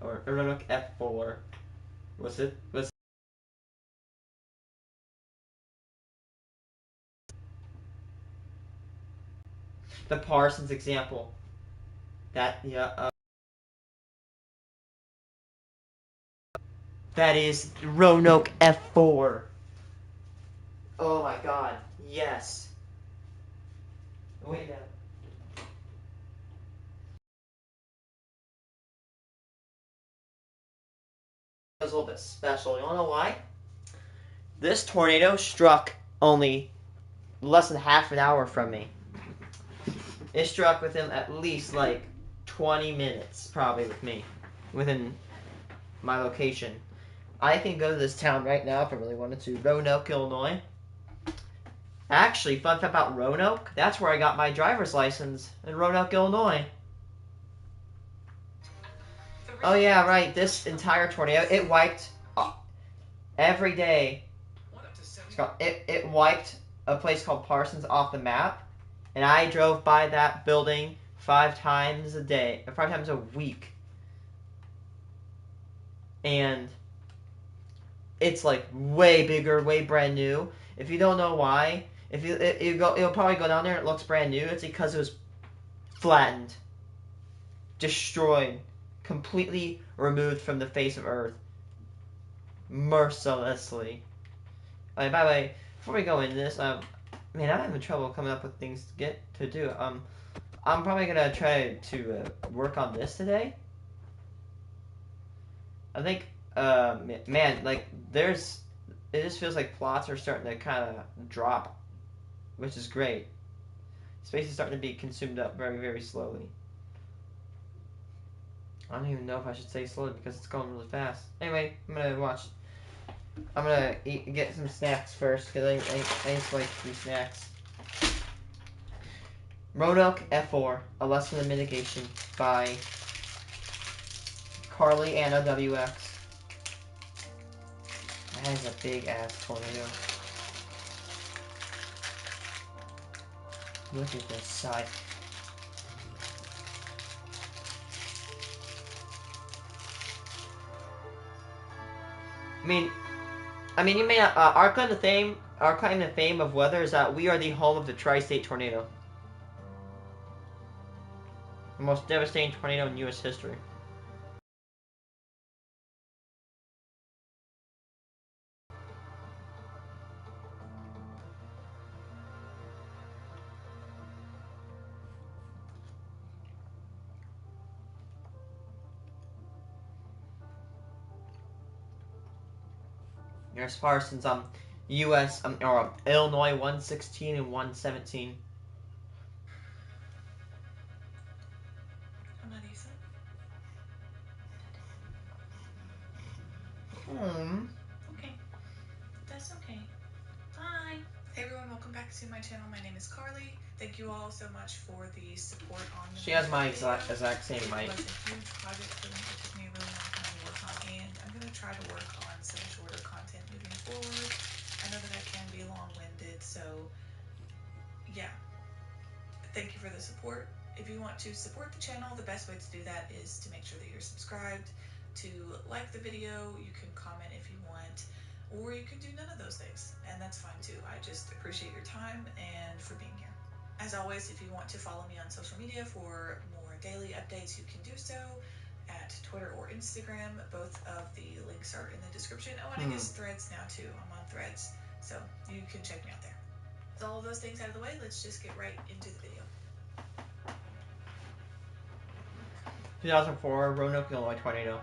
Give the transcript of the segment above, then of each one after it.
or Roanoke F4. Was the Parsons example. That is Roanoke F4. Oh my god, yes. Wait a was a little bit special. You wanna know why? This tornado struck only less than half an hour from me. It struck within at least like 20 minutes, probably with me, within my location. I can go to this town right now if I really wanted to. Roanoke, Illinois. Actually, fun fact about Roanoke, that's where I got my driver's license, in Roanoke, Illinois. Oh yeah, right, this entire tornado, it wiped every day. It wiped a place called Parsons off the map, and I drove by that building 5 times a week. And it's like way bigger, way brand new. If you don't know why, if you go, you'll probably go down there and it looks brand new. It's because it was flattened, destroyed, completely removed from the face of Earth, mercilessly. By the way, before we go into this, man, I'm having trouble coming up with things to do. I'm probably gonna try to work on this today. I think, man, like it just feels like plots are starting to kind of drop, which is great. Space is starting to be consumed up very, very slowly. I don't even know if I should say slowly because it's going really fast. Anyway, I'm gonna get some snacks first because I used to like to do snacks. Roanoke F4, A Lesson in Mitigation by Carly Anna WX. That is a big ass tornado. Look at this side. You may not. Our claim to fame of weather is that we are the home of the tri-state tornado, the most devastating tornado in U.S. history. As far since U.S. Or Illinois 116 and 117. Hmm. Okay, that's okay. Hi. Hey everyone, welcome back to my channel. My name is Carly. Thank you all so much for the support on the She has my video. exact same mic. It was a huge project for me. It took me a really long time to work on, and I'm going to try to work on some shorter content moving forward. I know that I can be long-winded, so yeah. Thank you for the support. If you want to support the channel, the best way to do that is to make sure that you're subscribed, to like the video, you can comment if you want, or you can do none of those things, and that's fine too. I just appreciate your time and for being here. As always, if you want to follow me on social media for more daily updates, you can do so at Twitter or Instagram. Both of the links are in the description. Oh, and I guess Threads now too. I'm on Threads, so you can check me out there. With all of those things out of the way, let's just get right into the video. 2004 Roanoke, Illinois tornado.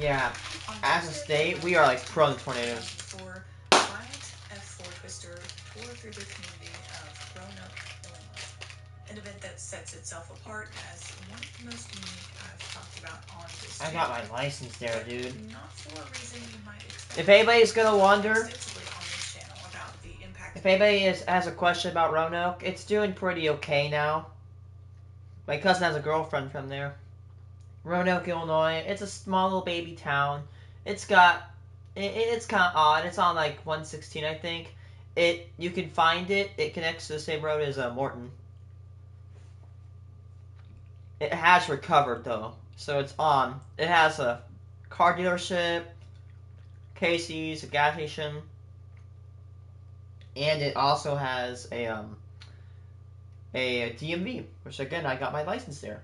Yeah, as a state, we are like prone to tornadoes. Giant F4 twister tore through the community of Roanoke, Illinois. An event that sets itself apart as one of the most unique I've talked about on this I got my license there, dude. Not for a reason you might expect. If anybody's gonna wonder, if anybody has a question about Roanoke, it's doing pretty okay now. My cousin has a girlfriend from there. Roanoke, Illinois. It's a small little baby town. It's kind of odd. It's on like 116, I think. You can find it. It connects to the same road as Morton. It has recovered though, so it's on. It has a car dealership, Casey's, a gas station, and it also has a DMV, which again I got my license there.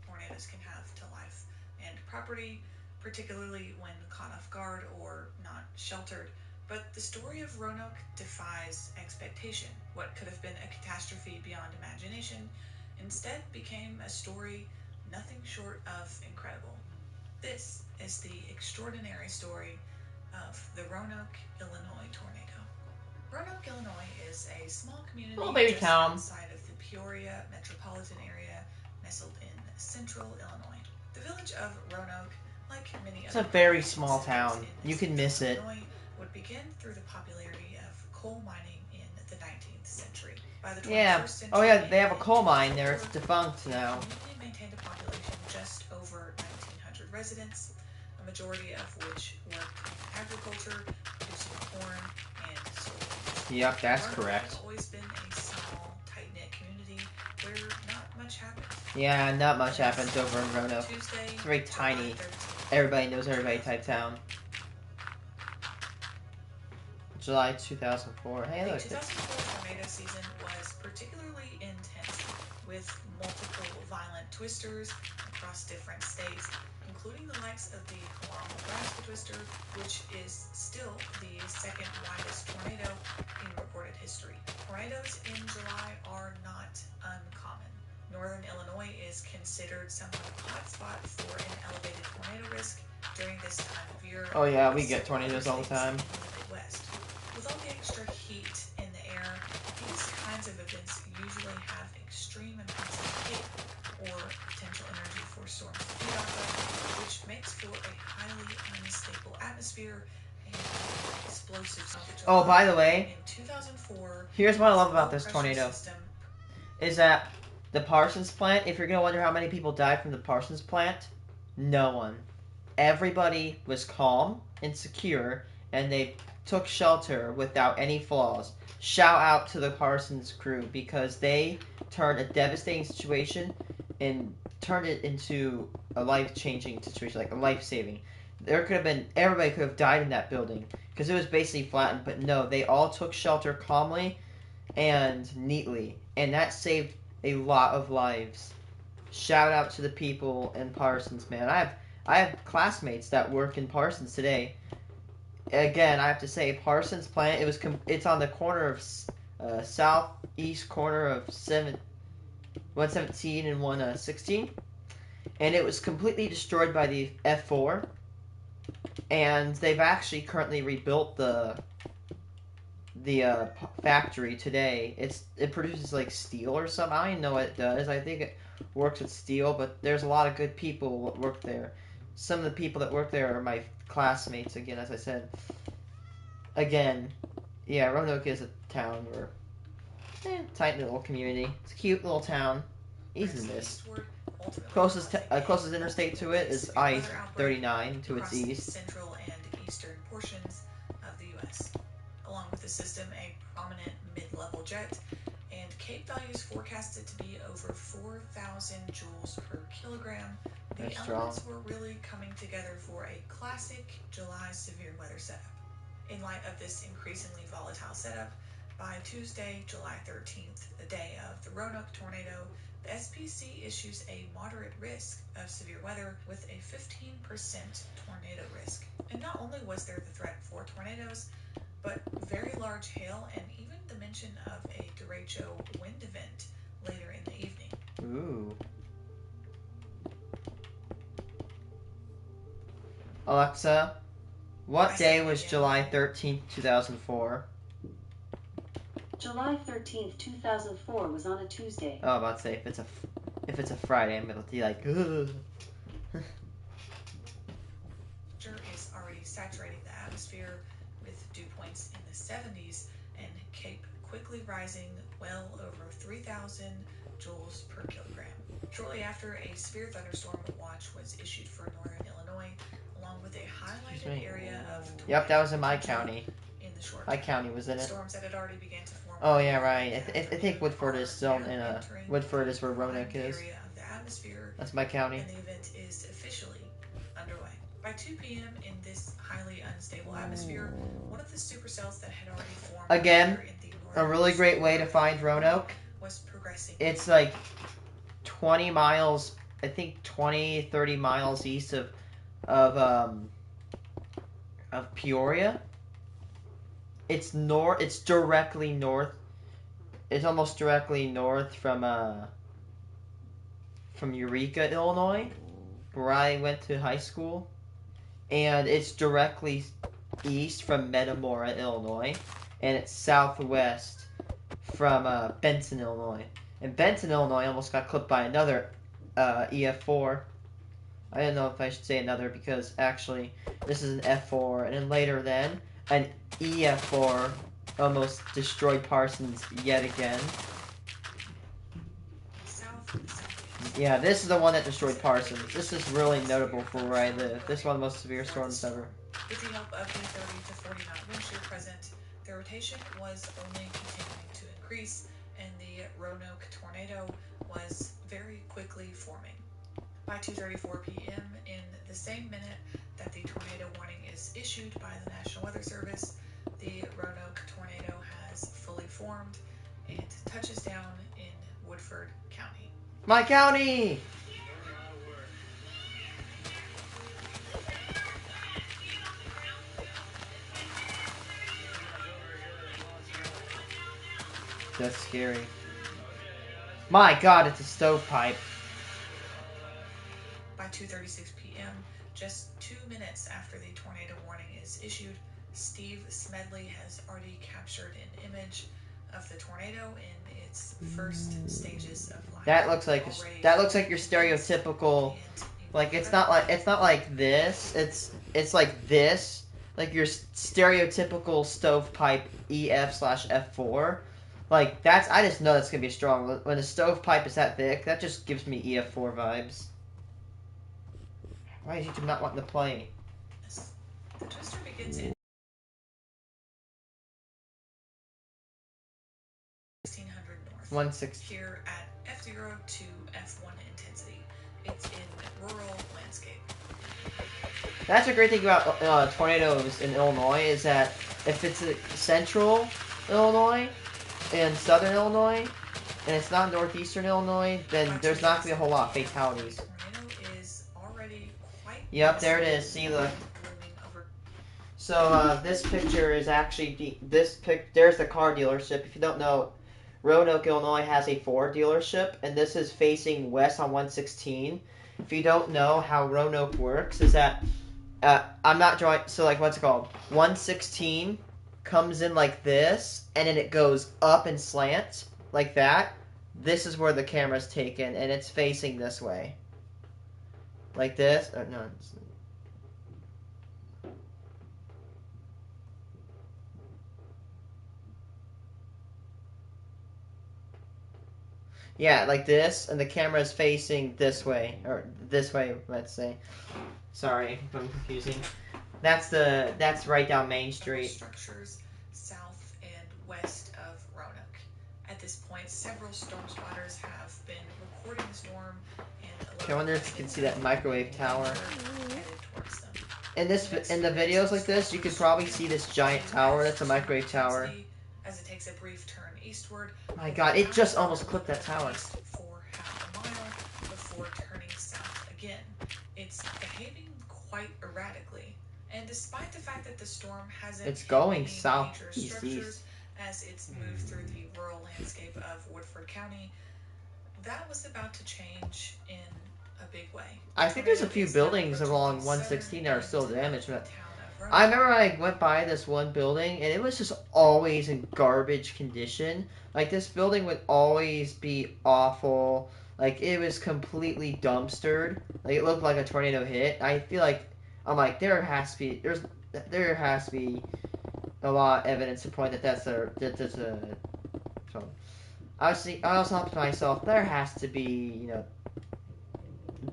Tornadoes can have to life and property, particularly when caught off guard or not sheltered. But the story of Roanoke defies expectation. What could have been a catastrophe beyond imagination instead became a story nothing short of incredible. This is the extraordinary story of the Roanoke, Illinois tornado. Roanoke, Illinois is a small community Little baby just town. outside of the Peoria metropolitan area, nestled in central Illinois. The village of Roanoke, like many It's other a very population small centers town. in You can central miss it. Illinois, would begin through the popularity of coal mining in the 19th century. By the 21st Yeah. century, Oh yeah, they have a in coal mine there. It's 2004, defunct the now. community maintained a population just over 1,900 residents, a majority of which worked in agriculture, producing corn and soybeans. Yep, that's Roanoke correct. has always been a small, tight-knit community where not much happens. Yeah, not much happens over in Roanoke. Tuesday, It's very July tiny. 13th. Everybody knows everybody type town. July 2004. Hey, The look. 2004 tornado season was particularly intense, with multiple violent twisters across different states, including the likes of the Kalama, Nebraska twister, which is still the second widest tornado in recorded history. Tornadoes in July are not uncommon. Northern Illinois is considered somewhat a hotspot for an elevated tornado risk during this time of year. Oh yeah, we with get several tornadoes other all the states time. in the Midwest. With all the extra heat in the air, these kinds of events usually have extreme amounts of heat or potential energy for storms to feed off of, which makes for a highly unstable atmosphere and explosive. Oh, by the way, in 2004, here's what I love about low this pressure tornado. system Is that the Parsons plant, if you're going to wonder how many people died from the Parsons plant, no one. Everybody was calm and secure, and they took shelter without any flaws. Shout out to the Parsons crew because they turned a devastating situation and turned it into a life-changing situation, like a life-saving. There could have been, everybody could have died in that building because it was basically flattened, but no, they all took shelter calmly and neatly, and that saved a lot of lives. Shout out to the people in Parsons, man. I have classmates that work in Parsons today. Again, I have to say, Parsons plant. It's on the corner of southeast corner of 117 and 116, and it was completely destroyed by the F4. And they've actually currently rebuilt the factory today. It produces like steel or something. I don't even know what it does. I think it works with steel, but there's a lot of good people that work there. Some of the people that work there are my classmates. Again, as I said. Again, yeah, Roanoke is a town where tight little community. It's a cute little town. Easy to miss. Closest interstate to it is I-39 to its east. Central and eastern portions of the U.S. Along with the system, a prominent mid-level jet, and Cape values forecasted to be over 4,000 joules per kilogram. The That's elements strong. were really coming together for a classic July severe weather setup. In light of this increasingly volatile setup, by Tuesday, July 13th, the day of the Roanoke tornado, the SPC issues a moderate risk of severe weather with a 15% tornado risk. And not only was there the threat for tornadoes, but very large hail and even the mention of a derecho wind event later in the evening. Ooh. Alexa, what day was July 13th, 2004? July 13th, 2004 was on a Tuesday. Oh, I'm about to say, if it's a Friday, I'm gonna be like, ugh. Is already saturating the atmosphere with dew points in the 70s and Cape quickly rising well over 3,000 joules per kilogram. Shortly after, a severe thunderstorm watch was issued for northern Illinois, along with a highlighted area of Yep, that was in my county. in the short My county was in it. storms that had already began to form Oh yeah, right. I think Woodford is still in a. Woodford is where Roanoke is. Area of the atmosphere, That's my county. and the event is officially underway. By 2 p.m. in this highly unstable atmosphere, one of the supercells that had already formed Again, in the a really great way to find Roanoke. was progressing. It's like 20 miles, I think 20, 30 miles east of um of Peoria. It's north. It's directly north. It's almost directly north from Eureka, Illinois, where I went to high school, and it's directly east from Metamora, Illinois, and it's southwest from Benson, Illinois. And Benson, Illinois almost got clipped by another EF4. I didn't know if I should say another because actually this is an F4, and then later then an EF4 almost destroyed Parsons yet again. Yeah, this is the one that destroyed Parsons. This is really notable for where I live. This is one of the most severe storms ever. With the help of the 30 to 40 knot wind shear present, the rotation was only continuing to increase, and the Roanoke tornado was very quickly forming. By 2:34 p.m., in the same minute that the tornado warning is issued by the National Weather Service, the Roanoke tornado has fully formed and touches down in Woodford County. My county! That's scary. My God, it's a stovepipe. By 2:36 p.m., just 2 minutes after the tornado warning is issued, Steve Smedley has already captured an image of the tornado in its first stages of life. That looks like your stereotypical. Like it's not like this. It's like this. Like your stereotypical stovepipe EF/F4. Like that's I just know that's gonna be strong. When a stovepipe is that thick, that just gives me EF4 vibes. Why is YouTube not wanting to play? The twister begins in 1600 north. 160. Here at F0 to F1 intensity. It's in rural landscape. That's a great thing about tornadoes in Illinois is that if it's central Illinois and southern Illinois, and it's not northeastern Illinois, then there's not going to be a whole lot of fatalities. Tornado is already quite. Yep, there it is. See, look. So this picture is actually there's the car dealership. If you don't know, Roanoke, Illinois has a Ford dealership, and this is facing west on 116. If you don't know how Roanoke works, is that I'm not drawing. So like, what's it called? 116 comes in like this, and then it goes up and slants like that. This is where the camera's taken, and it's facing this way, like this. No. Yeah, like this, and the camera is facing this way, or this way, let's say. Sorry if I'm confusing. That's right down Main Street. Structures south and west of Roanoke. At this point, several storm spotters have been recording the storm. Okay, I wonder if you can see that microwave tower. In the videos like this, you can probably see this giant tower. That's a microwave tower. As it takes a brief turn eastward. My God, it just almost clipped that tower. For half a mile before turning south again. It's behaving quite erratically, and despite the fact that the storm hasn't it's going hit south any major structures east. as it's moved through the rural landscape of Woodford County, that was about to change in a big way. I think there's a few buildings along 116 that are still damaged, but I remember I went by this one building and it was just always in garbage condition. Like this building would always be awful. Like it was completely dumpstered. Like it looked like a tornado hit. I feel like I'm like there has to be a lot of evidence to point that's a so I was thought to myself there has to be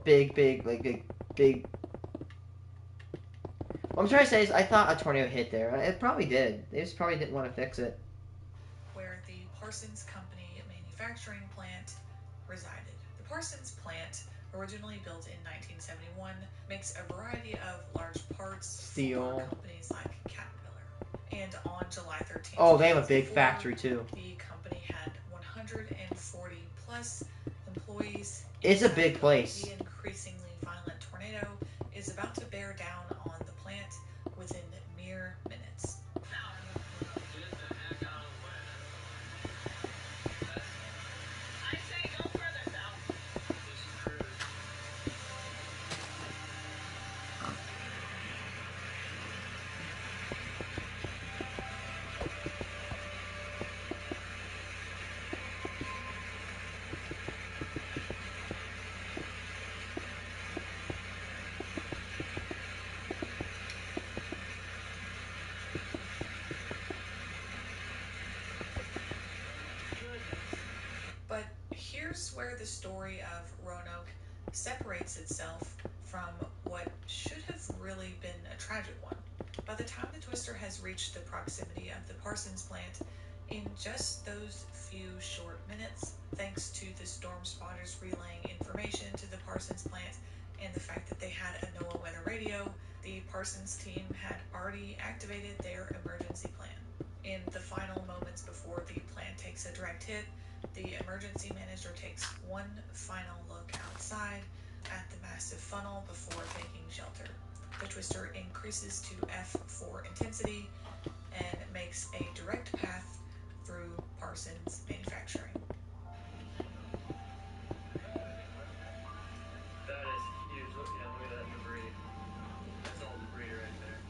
big what I'm trying to say is I thought a tornado hit there. It probably did. They just probably didn't want to fix it. Where the Parsons Company manufacturing plant resided. The Parsons plant, originally built in 1971, makes a variety of large parts Steel. for companies like Caterpillar. And on July 13th, Oh, they have a big 2004, factory too. the company had 140 plus employees. It's a inside big the building. place. The increasingly violent tornado is about to bear down on the plant within mere minutes. But here's where the story of Roanoke separates itself from what should have really been a tragic one. By the time the Twister has reached the proximity of the Parsons plant, in just those few short minutes, thanks to the storm spotters relaying information to the Parsons plant and the fact that they had a NOAA weather radio, the Parsons team had already activated their emergency plan. In the final moments before the plant takes a direct hit, the emergency manager takes one final look outside at the massive funnel before taking shelter. The Twister increases to F4 intensity and makes a direct path through Parsons Manufacturing. That is huge. Look, yeah, look at that debris. That's all debris right there.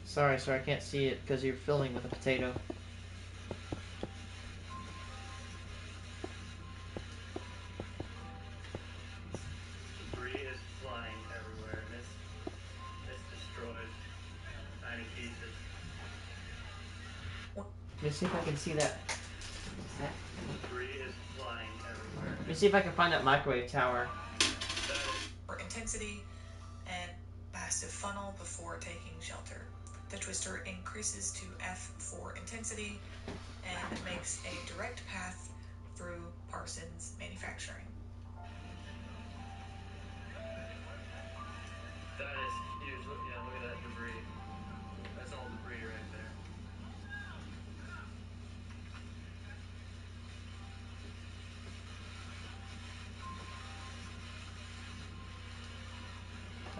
Sorry, sir, I can't see it because you're filling with a potato. Debris is flying everywhere, and it's destroyed. Tiny pieces. Let me see if I can see that. Debris is flying everywhere. Let me see if I can find that microwave tower. For intensity and massive funnel before taking shelter. The Twister increases to F4 intensity and makes a direct path through Parsons Manufacturing. That is huge. Look, yeah, look at that debris. That's all debris right there.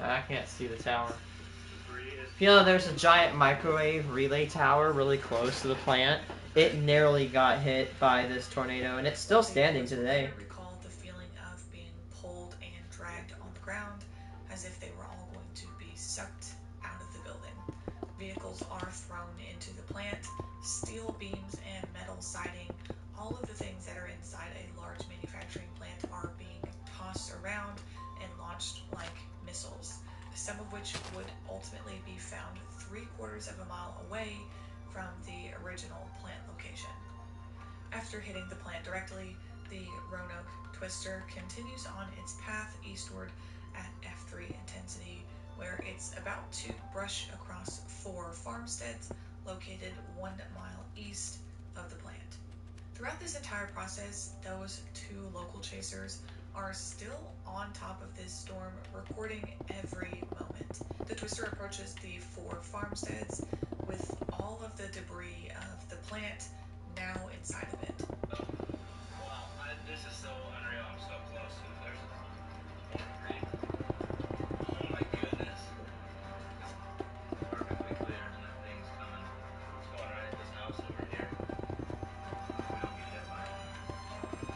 I can't see the tower. Debris is You know, there's a giant microwave relay tower really close to the plant. It narrowly got hit by this tornado, and it's still standing today. I recall the feeling of being pulled and dragged on the ground as if they were all going to be sucked out of the building. Vehicles are thrown into the plant, steel beams and metal siding, all of the things that are inside a large manufacturing plant are being tossed around and launched like missiles, some of which would ultimately be found 3/4 of a mile away from the original plant location. After hitting the plant directly, the Roanoke Twister continues on its path eastward at F3 intensity, where it's about to brush across 4 farmsteads located 1 mile east of the plant. Throughout this entire process, those 2 local chasers are still on top of this storm, recording every moment. The Twister approaches the 4 farmsteads with all of the debris of the plant now inside of it. wow. This is so unreal. I'm so close. There's more debris. Oh my goodness. It's perfectly clear, and that thing's coming. It's going right at this house over here. We don't get hit by it.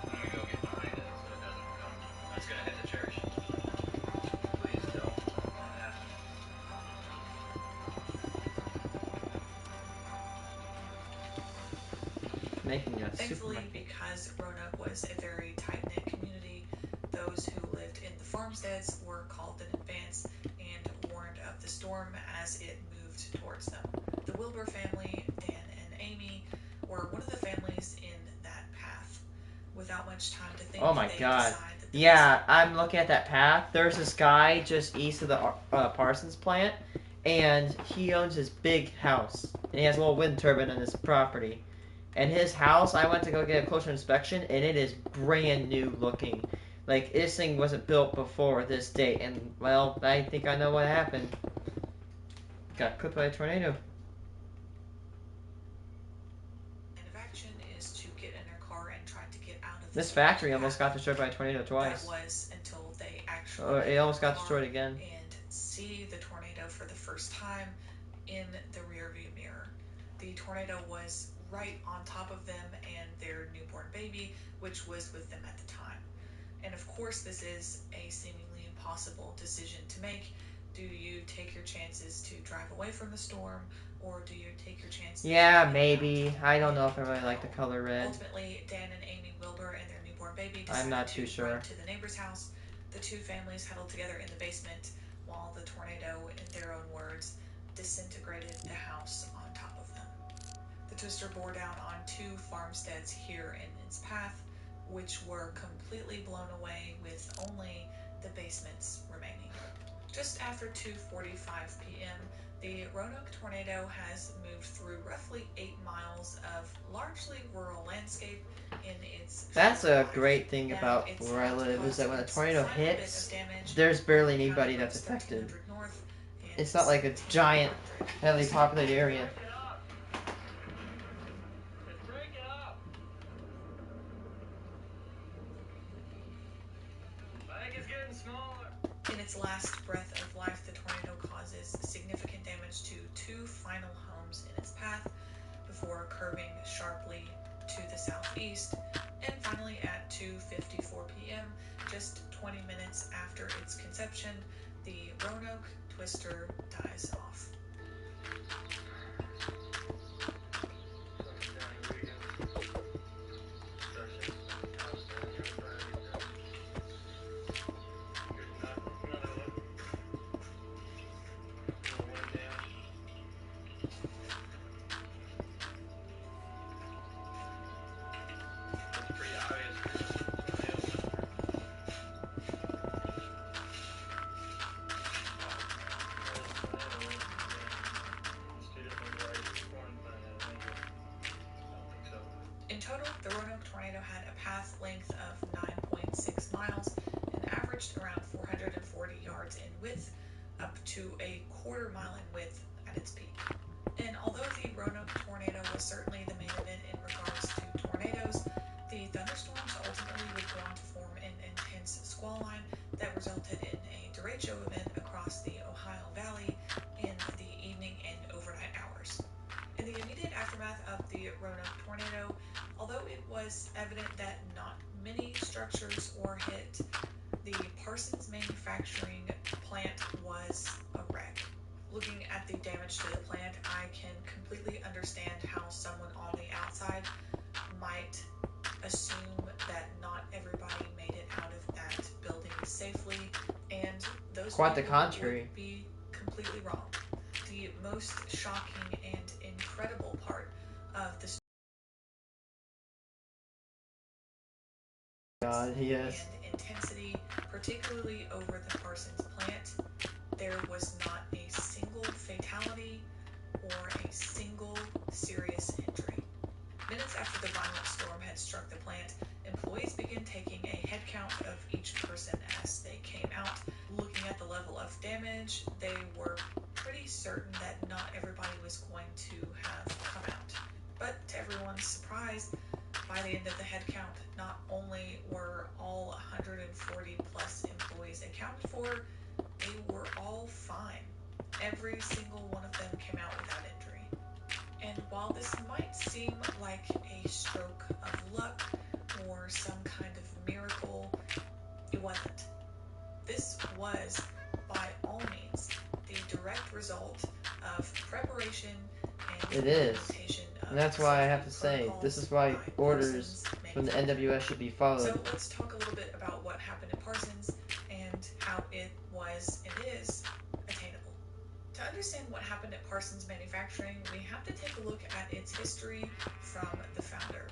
I'm gonna go get behind it so it doesn't come. It's gonna hit the church. Please don't let that happen. Making a Thankfully, supermarket. because Roanoke was a very tight-knit community, those who lived in the farmsteads were called in advance and warned of the storm as it moved towards them. The Wilbur family, Dan and Amy, were one of the families in that path. Without much time to think, Oh my they God. decide that the Yeah, I'm looking at that path. There's this guy just east of the Parsons plant, and he owns this big house, and he has a little wind turbine on his property. And his house, I went to go get a closer inspection, and it is brand new looking. Like, this thing wasn't built before this date, and, well, I think I know what happened. Got clipped by a tornado. Line of action is to get in their car and try to get out of This factory almost got destroyed by a tornado twice. That was until they actually Oh, it almost got destroyed again. and see the tornado for the first time in the rearview mirror. The tornado was right on top of them and their newborn baby, which was with them at the time. And of course, this is a seemingly impossible decision to make. Do you take your chances to drive away from the storm, or do you take your chances? Yeah, maybe. I don't know if I really like the color red. Ultimately, Dan and Amy Wilbur and their newborn baby I'm not decided too to sure. run to the neighbor's house. The two families huddled together in the basement while the tornado, in their own words, disintegrated the house on top of them. The twister bore down on two farmsteads here in its path, which were completely blown away with only the basements remaining. Just after 2:45 p.m., the Roanoke tornado has moved through roughly 8 miles of largely rural landscape in its That's short a life. great thing Now, about it's where I thought to live, is cause that when a its tornado final bit of hits, damage there's barely on anybody County that's Roads affected. 1300 North and It's not like a 1700. giant, heavily populated area. Break it up. Just break it up. Like it's getting smaller. In its last breath of life, the tornado causes significant damage to two final homes in its path before curving sharply to the southeast. And finally, at 2:54 p.m., just 20 minutes after its conception, the Roanoke twister dies off. In total, the Roanoke tornado had a path length of 9.6 miles and averaged around 440 yards in width, up to a quarter mile in width at its peak. And although the Roanoke tornado was certainly the main event in regards to tornadoes, the thunderstorms ultimately would go on to form an intense squall line that resulted in a derecho event across the Ohio Valley in the evening and overnight hours. In the immediate aftermath of the Roanoke tornado, although it was evident that not many structures were hit, the Parsons manufacturing plant was a wreck. Looking at the damage to the plant, I can completely understand how someone on the outside might assume that not everybody made it out of that building safely, and those Quite the people contrary. would be completely wrong. The most shocking and incredible part of the God, yes. and intensity, particularly over the Parsons plant, there was not a single fatality or a single serious injury. Minutes after the violent storm had struck the plant, employees began taking a head count of each person as they came out. Looking at the level of damage, they were pretty certain that not everybody was going to have come out. But to everyone's surprise, by the end of the head count, not only were all 140 plus employees accounted for, they were all fine. Every single one of them came out without injury. And while this might seem like a stroke of luck or some kind of miracle, it wasn't. This was, by all means, the direct result of preparation and It is. implementation of And that's why I have to safety say, this is why protocols by orders Parsons from the manufacturing. NWS should be So followed. let's talk a little bit about what happened at Parsons and how it was and is attainable. To understand what happened at Parsons Manufacturing, we have to take a look at its history from the founder,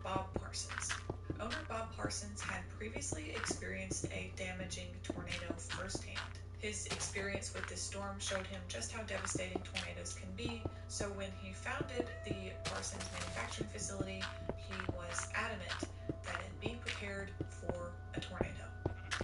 Bob Parsons. Owner Bob Parsons had previously experienced a damaging tornado firsthand. His experience with this storm showed him just how devastating tornadoes can be, so when he founded the Parsons manufacturing facility, he was adamant that it be prepared for a tornado.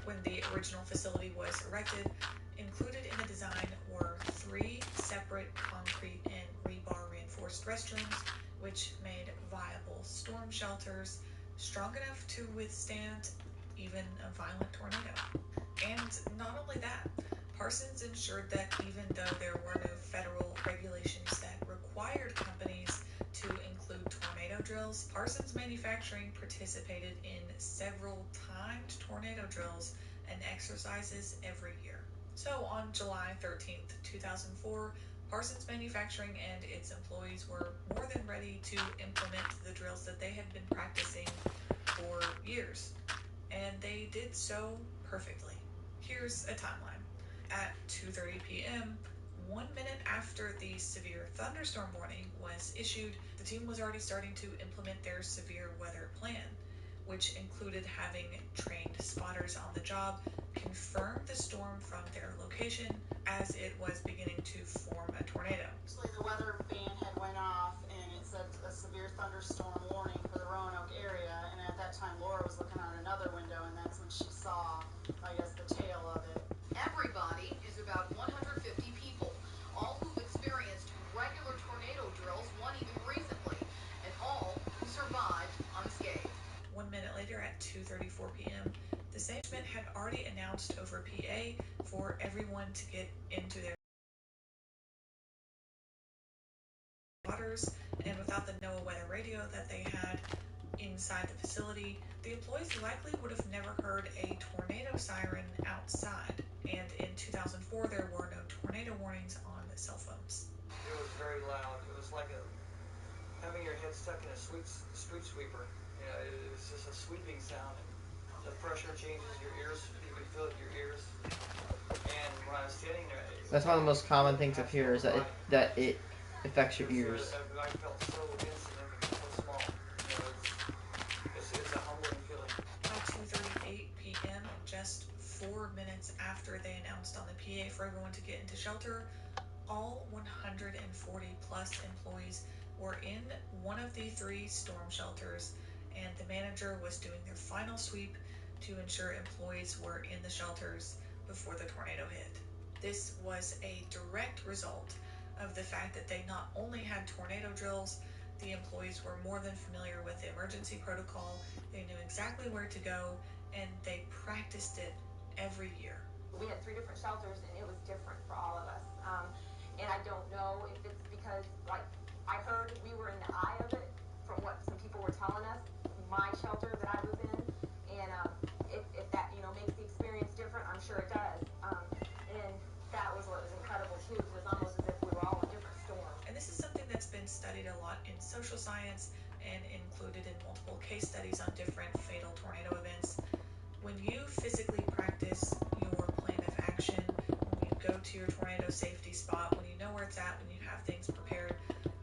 When the original facility was erected, included in the design were 3 separate concrete and rebar reinforced restrooms, which made viable storm shelters strong enough to withstand even a violent tornado. And not only that, Parsons ensured that even though there were no federal regulations that required companies to include tornado drills, Parsons Manufacturing participated in several timed tornado drills and exercises every year. So on July 13th, 2004, Parsons Manufacturing and its employees were more than ready to implement the drills that they had been practicing for years, and they did so perfectly. Here's a timeline. At 2:30 p.m., 1 minute after the severe thunderstorm warning was issued, the team was already starting to implement their severe weather plan, which included having trained spotters on the job confirm the storm from their location as it was beginning to form a tornado. Actually, the weather band had went off and it said a severe thunderstorm warning for the Roanoke area, and at that time Laura was looking out another window, and that's when she saw, I guess, the tail of it. Everybody is about 150 people, all who've experienced regular tornado drills, one even recently, and all who survived unscathed. 1 minute later at 2:34 p.m., the same management had already announced over PA for everyone to get into their waters, and without the NOAA weather radio that they had inside the facility, the employees likely would have never heard a tornado siren outside, and in 2004 there were no tornado warnings on cell phones. It was very loud. It was like having your head stuck in a street sweeper. You know, it was just a sweeping sound. And the pressure changes your ears. You can feel it in your ears. And when I was standing there, That's one of the most common things of here is that it affects your ears. I felt so insignificant, so small. You know, it's a humbling feeling. By 2:38 p.m., just 4 minutes after they announced on the PA for everyone to get into shelter, all 140 plus employees were in one of the 3 storm shelters, and the manager was doing their final sweep to ensure employees were in the shelters before the tornado hit. This was a direct result of the fact that they not only had tornado drills, the employees were more than familiar with the emergency protocol, they knew exactly where to go, and they practiced it every year. We had 3 different shelters, and it was different for all of us. And I don't know if it's because, like, I heard we were in the eye of it from what some people were telling us, my shelter that I was in, and if that, you know, makes the experience different, I'm sure it does. And that was what was incredible, too. It was almost as if we were all in different storms. And this is something that's been studied a lot in social science and included in multiple case studies on different fatal tornado events. When you physically practice your plan of action, when you go to your tornado safety spot, when you know where it's at, when you have things prepared,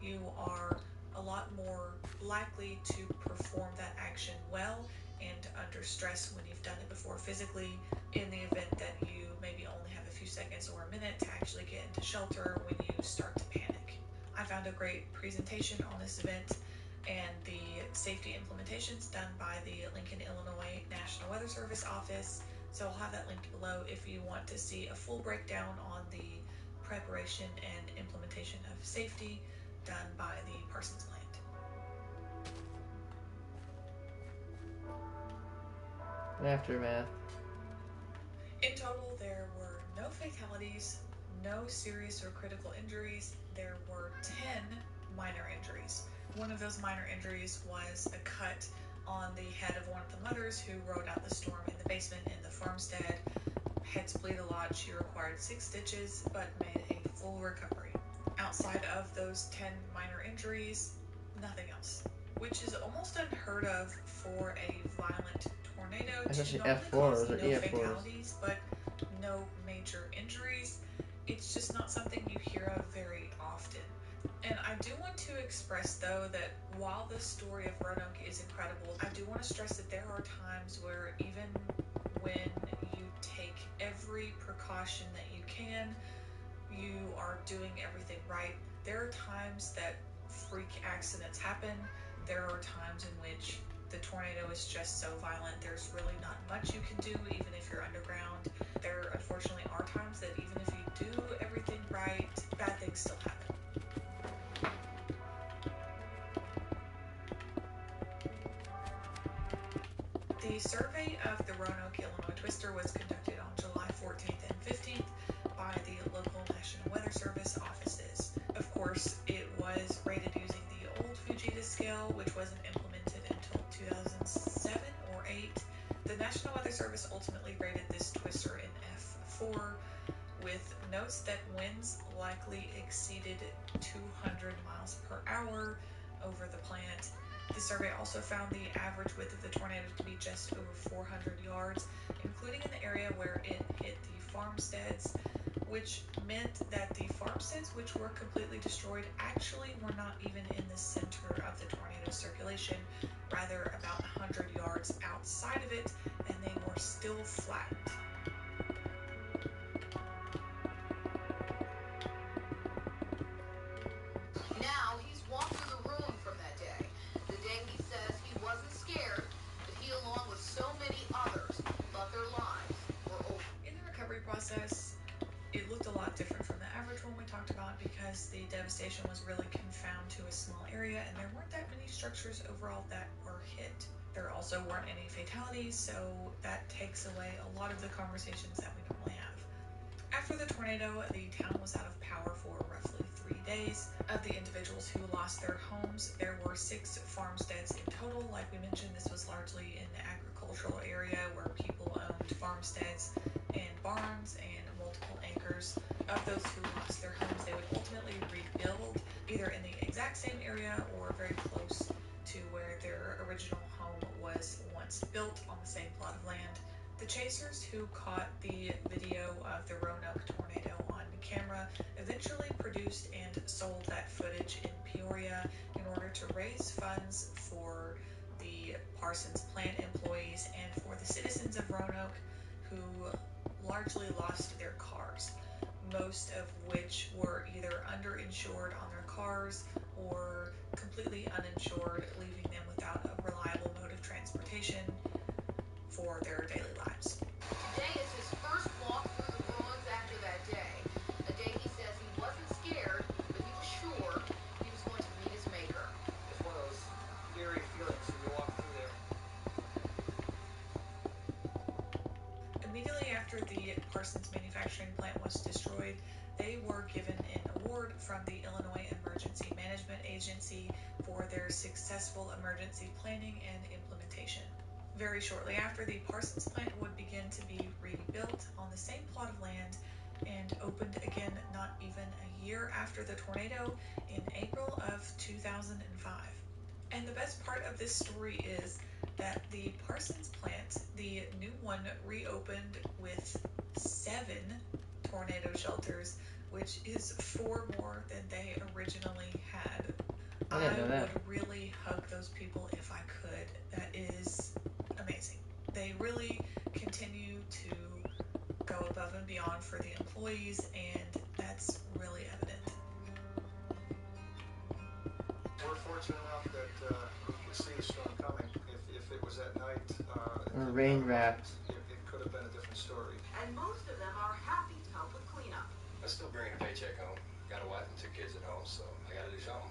you are a lot more likely to perform that action well and under stress when you've done it before physically, in the event that you maybe only have a few seconds or a minute to actually get into shelter when you start to panic. I found a great presentation on this event and the safety implementations done by the Lincoln, Illinois National Weather Service office. So I'll have that linked below if you want to see a full breakdown on the preparation and implementation of safety done by the Parsons plant. Aftermath. In total, there were no fatalities, no serious or critical injuries. There were 10 minor injuries. One of those minor injuries was a cut on the head of one of the mothers who rode out the storm in the basement in the farmstead. Heads bleed a lot. She required 6 stitches, but made a full recovery. Outside of those 10 minor injuries, nothing else, which is almost unheard of for a violent tornado to not only cause no fatalities, but no major injuries. It's just not something you hear of very often. And I do want to express, though, that while the story of Roanoke is incredible, I do want to stress that there are times where even when you take every precaution that you can. You are doing everything right. There are times that freak accidents happen. There are times in which the tornado is just so violent, there's really not much you can do, even if you're underground. There unfortunately are times that even if you do everything right, bad things still happen. The survey of the Roanoke, Illinois twister was conducted on July 14th and 15th by the local National Weather Service offices. Of course, it was rated using the old Fujita scale, which wasn't implemented until 2007 or 8. The National Weather Service ultimately rated this twister in F4, with notes that winds likely exceeded 200 miles per hour over the plant. The survey also found the average width of the tornado to be just over 400 yards, including in the area where it hit the farmsteads, which meant that the farmsteads, which were completely destroyed, actually were not even in the center of the tornado circulation, rather about 100 yards outside of it, and they were still flattened. Now he's walked through the ruin from that day. The day he says he wasn't scared, but he, along with so many others, thought their lives were over. In the recovery process, it looked a lot different from the average one we talked about because the devastation was really confined to a small area and there weren't that many structures overall that were hit. There also weren't any fatalities, so that takes away a lot of the conversations that we normally have. After the tornado, the town was out of power for roughly 3 days. Of the individuals who lost their homes, there were 6 farmsteads in total. Like we mentioned, this was largely in the agricultural area where people owned farmsteads and barns and multiple acres. Of those who lost their homes, they would ultimately rebuild either in the exact same area or very close to where their original home was once built on the same plot of land. The chasers who caught the video of the Roanoke tornado on camera eventually produced and sold that footage in Peoria in order to raise funds for the Parsons plant employees and for the citizens of Roanoke who largely lost their cars, most of which were either underinsured on their cars or completely uninsured, leaving them without a reliable mode of transportation for their daily lives. Today is his first walk through the ruins after that day. A day he says he wasn't scared, but he was sure he was going to meet his maker. It's one of those eerie feelings when you walk through there. Immediately after the Parsons manufacturing plant was destroyed, they were given an award from the Illinois Emergency Management Agency for their successful emergency planning and implementation. Very shortly after, the Parsons plant would begin to be rebuilt on the same plot of land and opened again not even a year after the tornado in April of 2005. And the best part of this story is that the Parsons plant, the new one, reopened with 7 tornado shelters, which is 4 more than they originally had. I didn't know that. would really hug those people if I could. That is amazing. They really continue to go above and beyond for the employees, and that's really evident. We're fortunate enough that we could see the storm coming. If it was at night, Or rain wrapped. it could have been a different story. And most of them are happy to help with cleanup. I still bring a paycheck home. Got a wife and 2 kids at home, so I gotta do something.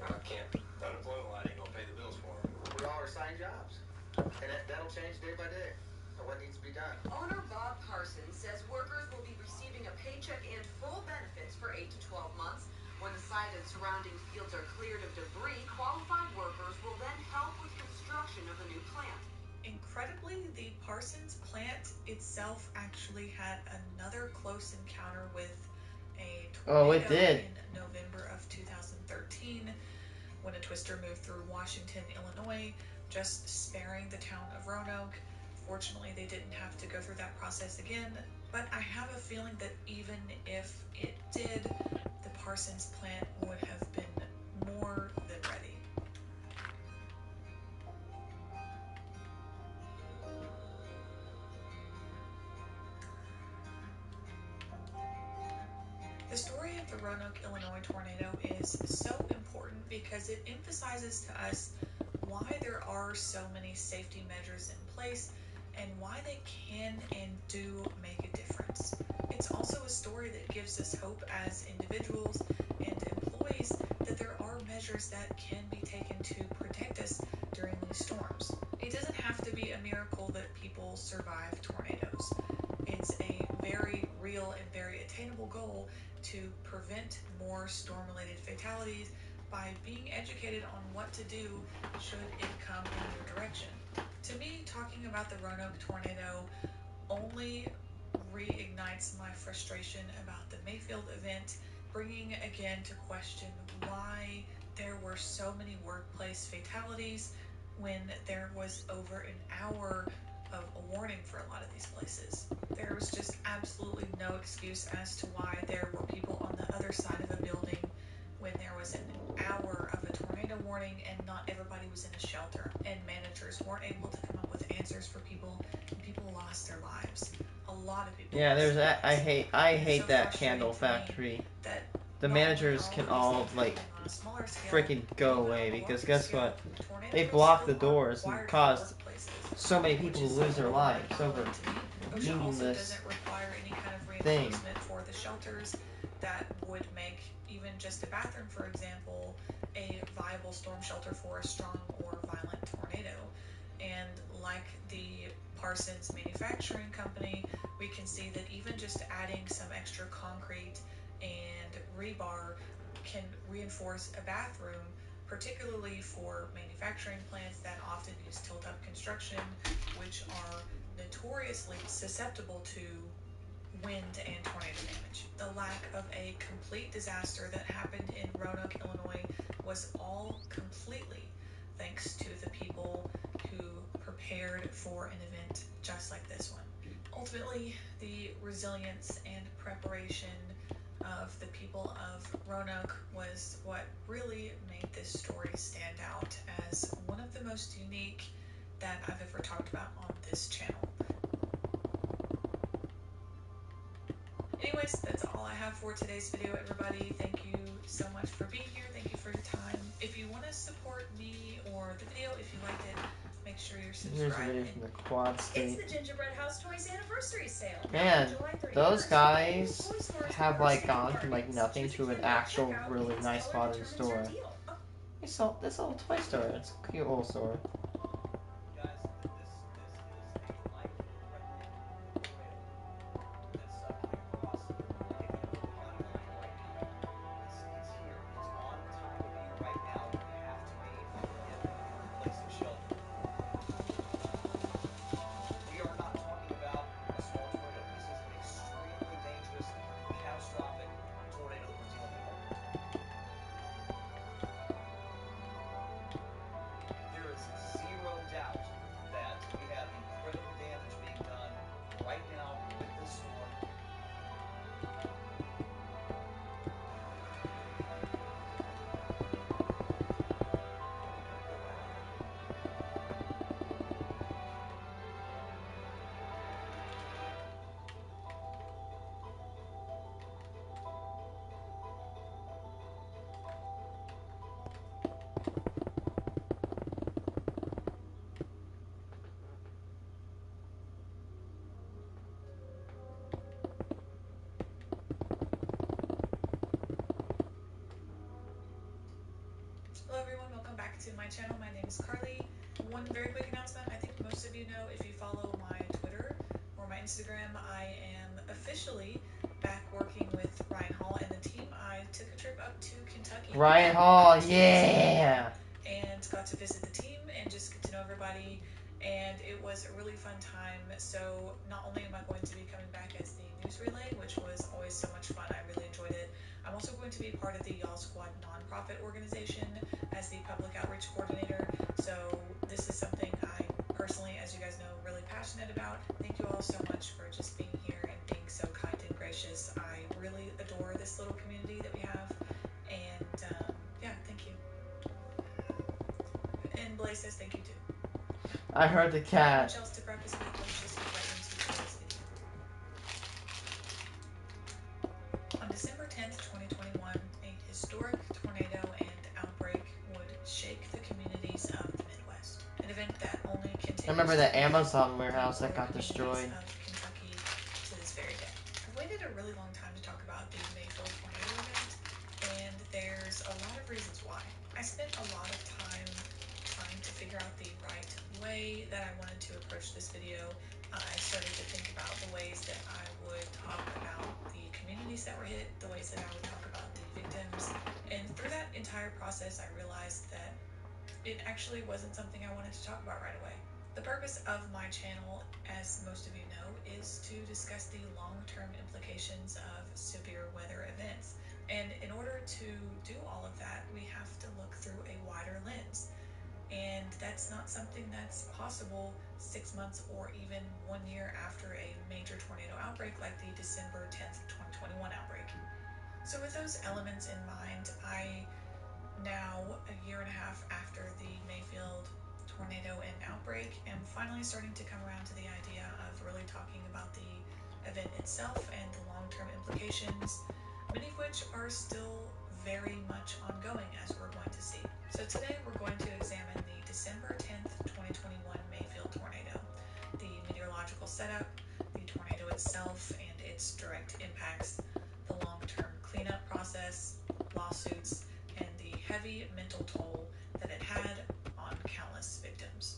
I can't, unemployment line ain't gonna pay the bills for them. We all are assigned jobs, and that'll change day by day. What needs to be done? Owner Bob Parsons says workers will be receiving a paycheck and full benefits for 8 to 12 months. When the site and surrounding fields are cleared of debris, qualified workers will then help with construction of the new plant. Incredibly, the Parsons plant itself actually had another close encounter with a tornado Oh, it did. in November of 2013 when a twister moved through Washington, Illinois, just sparing the town of Roanoke. Fortunately, they didn't have to go through that process again, but I have a feeling that even if it did, the Parsons plant would have been more than ready. like the Roanoke, Illinois tornado is so important because it emphasizes to us why there are so many safety measures in place and why they can and do make a difference. It's also a story that gives us hope as individuals and employees that there are measures that can be taken to protect us during these storms. It doesn't have to be a miracle that people survive tornadoes. It's a very real and very attainable goal to prevent more storm-related fatalities by being educated on what to do should it come in your direction. To me, talking about the Roanoke tornado only reignites my frustration about the Mayfield event, bringing again to question why there were so many workplace fatalities when there was over an hour of a warning for a lot of these places. There was just absolutely no excuse as to why there were people on the other side of a building when there was an hour of a tornado warning and not everybody was in a shelter and managers weren't able to come up with answers for people and people lost their lives. A lot of people. Yeah, there's that. I hate so that frustrating candle for me factory. that The not only managers are can all all these like things happening on a smaller scale, freaking go even on away a because larger guess scale, what? tornadoes They blocked the still are doors and required for caused workplaces, so many which people to is lose their a little lives over mind-boggling to me. OSHA also meaningless doesn't require any kind of thing. reinforcement for the shelters that would make even just a bathroom, for example, a viable storm shelter for a strong or violent tornado. And like the Parsons Manufacturing Company, we can see that even just adding some extra concrete and rebar can reinforce a bathroom, particularly for manufacturing plants that often use tilt-up construction, which are notoriously susceptible to wind and tornado damage. The lack of a complete disaster that happened in Roanoke, Illinois was all completely thanks to the people who prepared for an event just like this one. Ultimately, the resilience and preparation of the people of Roanoke was what really made this story stand out as one of the most unique that I've ever talked about on this channel. Anyways, that's all I have for today's video, everybody. Thank you so much for being here. Thank you for your time. If you want to support me or the video, if you liked it, make sure you're subscribed. Here's a video from the Quad State. It's the Gingerbread House Toys anniversary sale. Man, July 31st. those guys Toy stores have are like saving gone from like bargains. nothing Choose a to an candle at actual checkout, really and nice color modern determines your store. deal. This little toy store. It's a cute little store. Guys, this is a life-threatening tornado that's coming across the Hickory County line right now. It's here. It's on top of you right now. You have to be in your place of shelter. We are not talking about a small tornado. This is an extremely dangerous, catastrophic tornado that we're dealing with right now. There is zero doubt that we have incredible damage being done right now with this storm. Hello everyone, welcome back to my channel. My name is Carly. One very quick announcement. I think most of you know if you follow my Twitter or my Instagram, I am officially back working with Ryan Hall and the team. I took a trip up to Kentucky. Ryan Hall, yeah! And got to visit the team and just get to know everybody. And it was a really fun time. So not only am I going to be coming back as the news relay, which was always so much fun, I really enjoyed it. I'm also going to be part of the Y'all Squad nonprofit organization as the public outreach coordinator. So this is something I personally, as you guys know, really passionate about. Thank you all so much for just being here and being so kind and gracious. I really adore this little community that we have. And yeah, thank you. And Blaze says thank you too. I heard the cat. Much else to preface with, let's just get right into today's video. On December 10th, 2020, only continues I remember the to impact Amazon warehouse that rural got communities destroyed. of Kentucky to this very day. I've waited a really long time to talk about the Mayfield tornado event, and there's a lot of reasons why. I spent a lot of time trying to figure out the right way that I wanted to approach this video. I started to think about the ways that I would talk about the communities that were hit, the ways that I would talk about the victims, and through that entire process I realized that it actually wasn't something I wanted to talk about right away. The purpose of my channel, as most of you know, is to discuss the long-term implications of severe weather events. And in order to do all of that, we have to look through a wider lens. And that's not something that's possible 6 months or even 1 year after a major tornado outbreak like the December 10th, 2021 outbreak. So with those elements in mind, I now, a year and a half after the Mayfield tornado and outbreak, am finally starting to come around to the idea of really talking about the event itself and the long-term implications, many of which are still very much ongoing, as we're going to see. So today we're going to examine the December 10th, 2021 Mayfield tornado, the meteorological setup, the tornado itself and its direct impacts, the long-term cleanup process, lawsuits, and the heavy mental toll that it had on countless victims.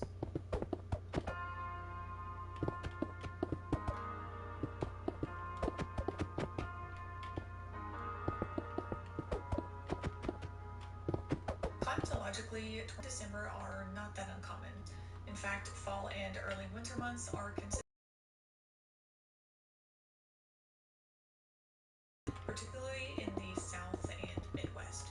Climatologically, December are not that uncommon. In fact, fall and early winter months are considered, particularly in the South and Midwest.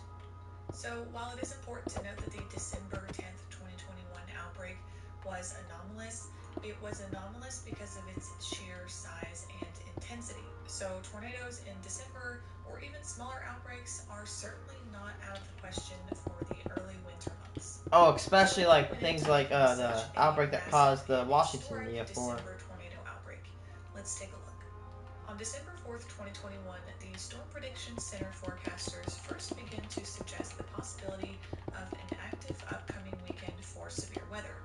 So while it is important to note that the December 10th, 2021 outbreak was anomalous, it was anomalous because of its sheer size and intensity. So tornadoes in December or even smaller outbreaks are certainly not out of the question for the early winter months. Oh, especially like things like the outbreak that caused the Washington EF4. December tornado outbreak. Let's take a look. On December 4th, 2021, the Storm Prediction Center forecasters first began to suggest the possibility of an active upcoming weekend for severe weather.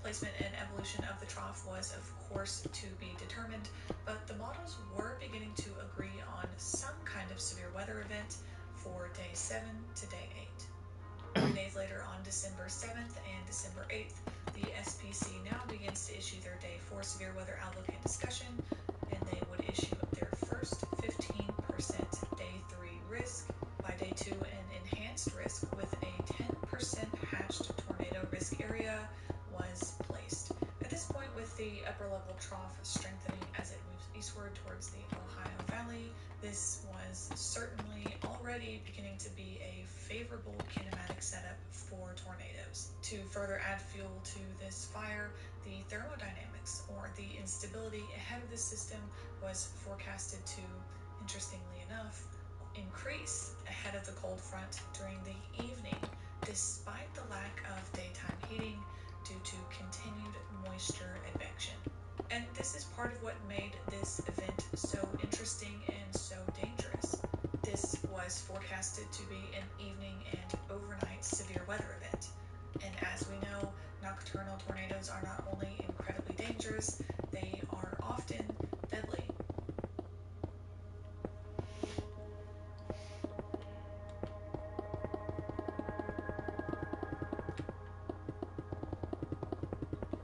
Placement and evolution of the trough was, of course, to be determined, but the models were beginning to agree on some kind of severe weather event for day 7 to day 8. 3 days later, on December 7th and December 8th, the SPC now begins to issue their day 4 severe weather outlook and discussion, and they would issue their first 15% day 3 risk. By day 2, an enhanced risk with a 10% hatched tornado risk area was placed. At this point, with the upper level trough strengthening as it moves eastward towards the Ohio Valley, this was certainly already beginning to be a favorable kinematic setup for tornadoes. To further add fuel to this fire, the thermodynamics, or the instability ahead of the system, was forecasted to, interestingly enough, increase ahead of the cold front during the evening, despite the lack of daytime heating due to continued moisture advection. And this is part of what made this event so interesting and so dangerous. This was forecasted to be an evening and overnight severe weather event. And as we know, nocturnal tornadoes are not only incredibly dangerous, they are often deadly.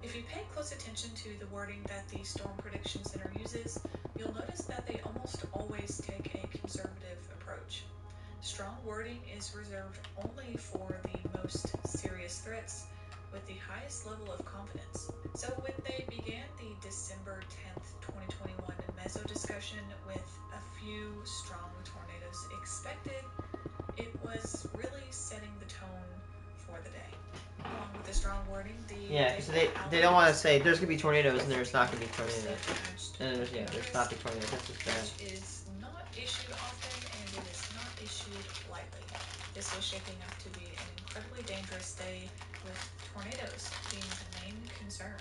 If you pay close attention to the wording that the Storm Prediction Center uses, you'll notice that they almost always take a conservative approach. Strong wording is reserved only for the most serious threats with the highest level of confidence. So when they began the December 10th, 2021 meso discussion with a few strong tornadoes expected, it was really setting the tone for the day. Along with the strong wording, because they don't want to say there's gonna be tornadoes and there's not gonna be tornadoes. And there's not be tornadoes. That's just bad. Which is not issued often, and it is not issued lightly. This was shaping up to be an incredibly dangerous day, with tornadoes being the main concern.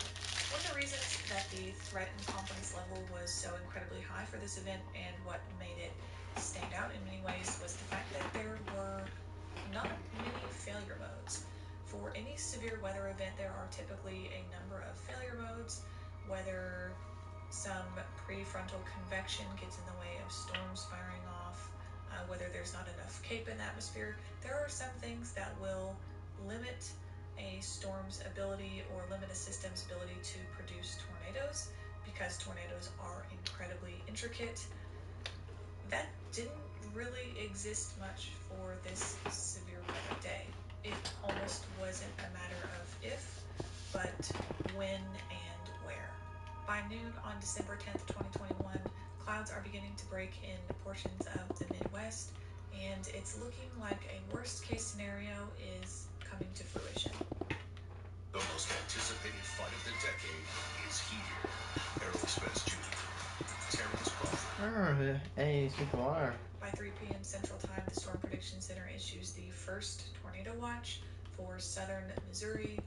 One of the reasons that the threat and confidence level was so incredibly high for this event, and what made it stand out in many ways, was the fact that there were not many failure modes. For any severe weather event, there are typically a number of failure modes, whether some prefrontal convection gets in the way of storms firing off, whether there's not enough CAPE in the atmosphere. There are some things that will limit a storm's ability or limit a system's ability to produce tornadoes, because tornadoes are incredibly intricate. That didn't really exist much for this severe weather day. It almost wasn't a matter of if, but when and where. By noon on December 10th, 2021, clouds are beginning to break in portions of the Midwest, and it's looking like a worst-case scenario is coming to fruition. The most anticipated fight of the decade is here. Errol Spence Jr., Terrence Crawford. Hey, super water. By 3 p.m. Central Time, the Storm Prediction Center issues the first tornado watch for southern Missouri,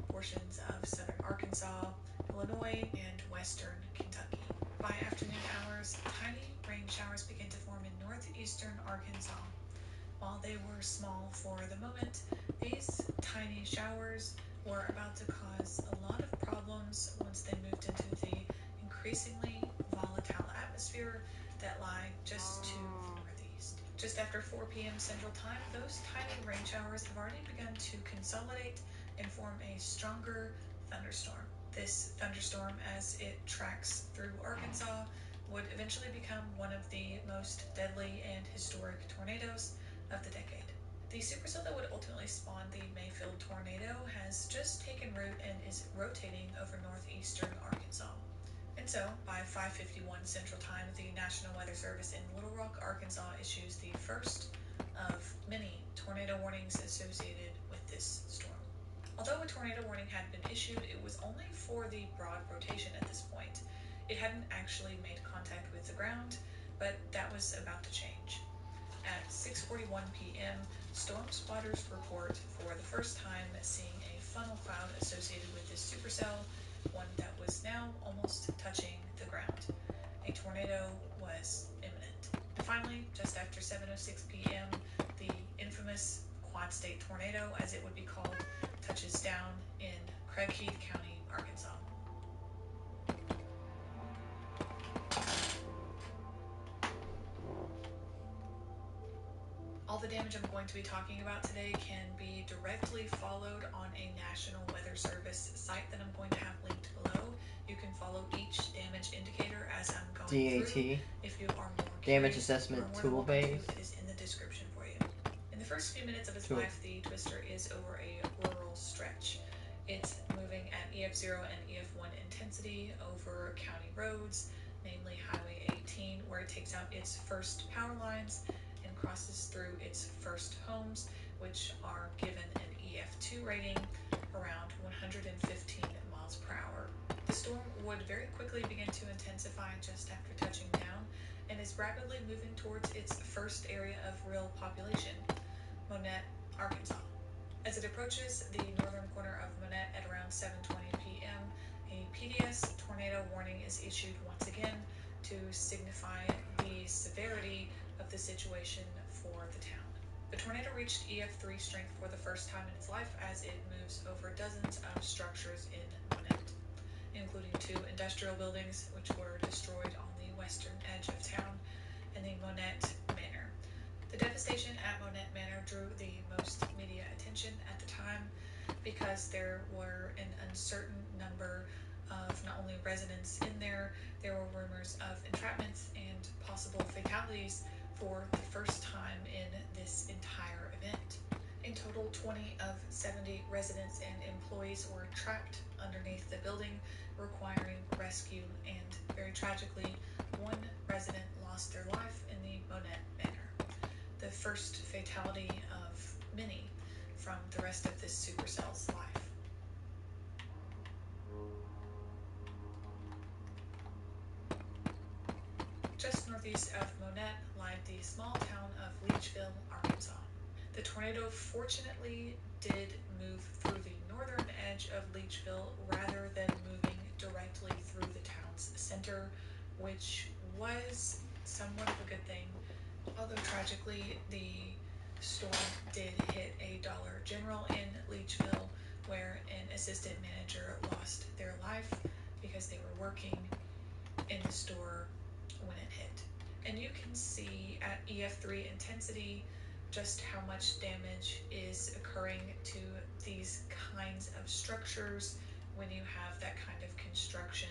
portions of southern Arkansas, Illinois, and western Kentucky. By afternoon hours, tiny rain showers begin to form in northeastern Arkansas. While they were small for the moment, these tiny showers were about to cause a lot of problems once they moved into the increasingly volatile atmosphere that lie just to the northeast. Just after 4 p.m. Central Time, those tiny rain showers have already begun to consolidate and form a stronger thunderstorm. This thunderstorm, as it tracks through Arkansas, would eventually become one of the most deadly and historic tornadoes of the decade. The supercell that would ultimately spawn the Mayfield tornado has just taken root and is rotating over northeastern Arkansas. And so, by 5:51 Central Time, the National Weather Service in Little Rock, Arkansas issues the first of many tornado warnings associated with this storm. Although a tornado warning had been issued, it was only for the broad rotation at this point. It hadn't actually made contact with the ground, but that was about to change. At 6:41 p.m., storm spotters report for the first time seeing a funnel cloud associated with this supercell, one that was now almost touching the ground. A tornado was imminent. And finally, just after 7:06 p.m., the infamous Quad State tornado, as it would be called, touches down in Craighead County, Arkansas. All the damage I'm going to be talking about today can be directly followed on a National Weather Service site that I'm going to have linked below. You can follow each damage indicator as I'm going through. If you are more damage curious, assessment you're more than tool welcome to. base. It is in the description for you. In the first few minutes of its Cool. life, the Twister is over a rural stretch. It's moving at EF0 and EF1 intensity over county roads, namely Highway 18, where it takes out its first power lines and crosses through its first homes, which are given an EF2 rating around 115 miles per hour. The storm would very quickly begin to intensify just after touching down and is rapidly moving towards its first area of real population, Monette, Arkansas. As it approaches the northern corner of Monette at around 7:20 p.m., a PDS tornado warning is issued once again to signify the severity of the situation for the town. The tornado reached EF3 strength for the first time in its life as it moves over dozens of structures in Monette, including 2 industrial buildings which were destroyed on the western edge of town, and the Monette Manor. The devastation at Monette Manor drew the most media attention at the time because there were an uncertain number of not only residents in there were rumors of entrapments and possible fatalities for the first time in this entire event. In total, 20 of 70 residents and employees were trapped underneath the building, requiring rescue, and very tragically, 1 resident lost their life in the Monette Manor. The first fatality of many from the rest of this supercell's life. Just northeast of Monette lied the small town of Leachville, Arkansas. The tornado fortunately did move through the northern edge of Leachville rather than moving directly through the town's center, which was somewhat of a good thing. Although tragically, the storm did hit a Dollar General in Leechville, where an assistant manager lost their life because they were working in the store when it hit. And you can see at EF3 intensity just how much damage is occurring to these kinds of structures when you have that kind of construction.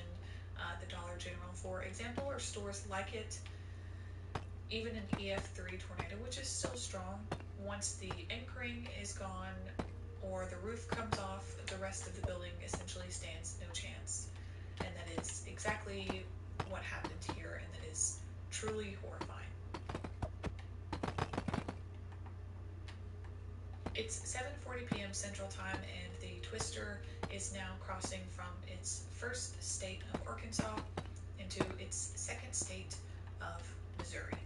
The Dollar General, for example, or stores like it. Even an EF3 tornado, which is still strong, once the anchoring is gone or the roof comes off, the rest of the building essentially stands no chance. And that is exactly what happened here, and that is truly horrifying. It's 7:40 p.m. Central Time, and the twister is now crossing from its first state of Arkansas into its second state of Missouri.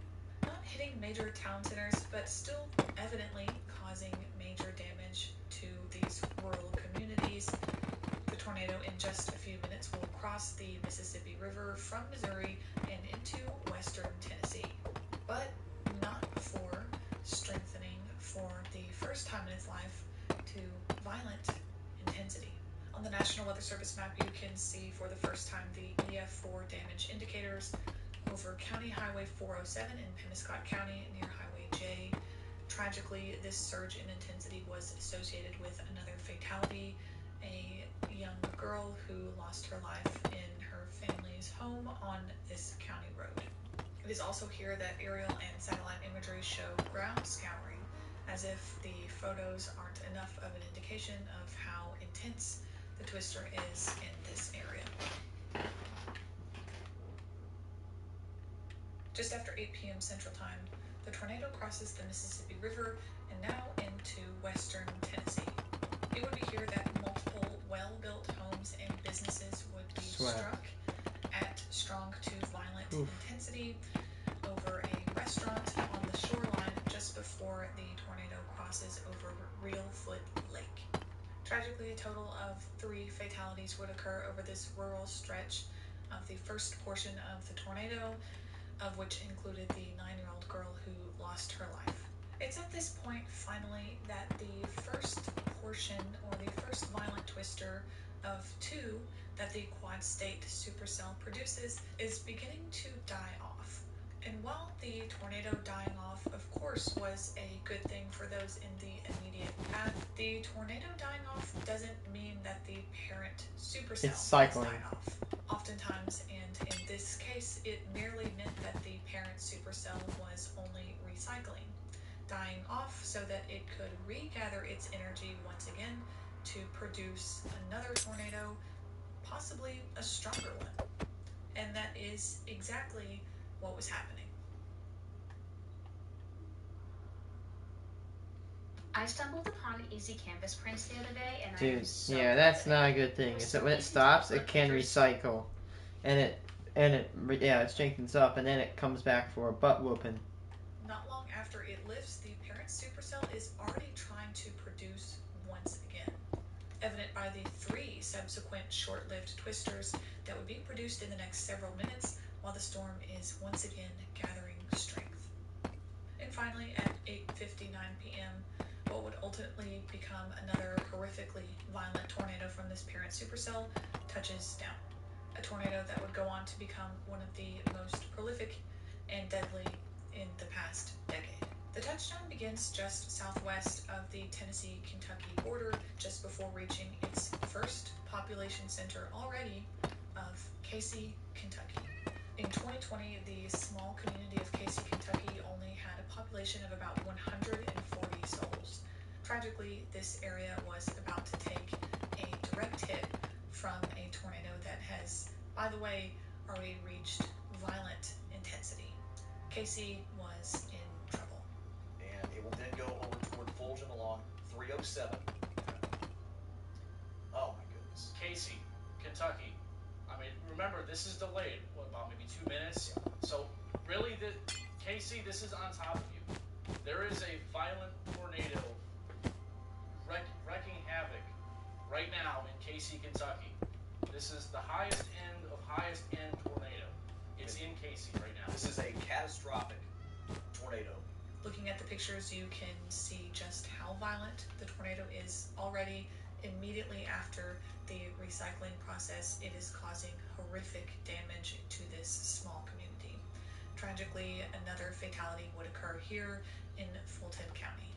Not hitting major town centers, but still evidently causing major damage to these rural communities. The tornado in just a few minutes will cross the Mississippi River from Missouri and into western Tennessee, but not before strengthening for the first time in its life to violent intensity. On the National Weather Service map, you can see for the first time the EF4 damage indicators over County Highway 407 in Penobscot County near Highway J. Tragically, this surge in intensity was associated with another fatality, a young girl who lost her life in her family's home on this county road. It is also here that aerial and satellite imagery show ground scouring, as if the photos aren't enough of an indication of how intense the twister is in this area. Just after 8 p.m. Central Time, the tornado crosses the Mississippi River and now into western Tennessee. It would be here that multiple well-built homes and businesses would be struck at strong to violent intensity over a restaurant on the shoreline just before the tornado crosses over Reelfoot Lake. Tragically, a total of 3 fatalities would occur over this rural stretch of the first portion of the tornado, of which included the 9-year-old girl who lost her life. It's at this point, finally, that the first portion, or the first violent twister of 2 that the quad state supercell produces, is beginning to die off. And while the tornado dying off, of course, was a good thing for those in the immediate path, the tornado dying off doesn't mean that the parent supercell It's cycling. died off. Oftentimes, and in this case, it merely meant that the parent supercell was only recycling, dying off so that it could regather its energy once again to produce another tornado, possibly a stronger one. And that is exactly what was happening. I stumbled upon Easy Canvas prints the other day, and I Dude, am so yeah, that's not a good thing. Is that when it stops, it can recycle, and it strengthens up, and then it comes back for a butt whooping. Not long after it lifts, the parent supercell is already trying to produce once again, evident by the 3 subsequent short-lived twisters that would be produced in the next several minutes while the storm is once again gathering strength. And finally, at 8:59 p.m., what would ultimately become another horrifically violent tornado from this parent supercell touches down. A tornado that would go on to become one of the most prolific and deadly in the past decade. The touchdown begins just southwest of the Tennessee-Kentucky border, just before reaching its first population center already of Casey, Kentucky. In 2020, the small community of Casey, Kentucky only had a population of about 140 souls. Tragically, this area was about to take a direct hit from a tornado that has, by the way, already reached violent intensity. Casey was in trouble. And it will then go over toward Fulton along 307. Oh my goodness. Casey, Kentucky. I mean, remember, this is delayed, what, about maybe 2 minutes? So, really, Casey, this is on top of you. There is a violent tornado wrecking havoc right now in Casey, Kentucky. This is the highest end tornado. It's in Casey right now. This is a catastrophic tornado. Looking at the pictures, you can see just how violent the tornado is already. Immediately after the recycling process, it is causing horrific damage to this small community. Tragically, another fatality would occur here in Fulton County.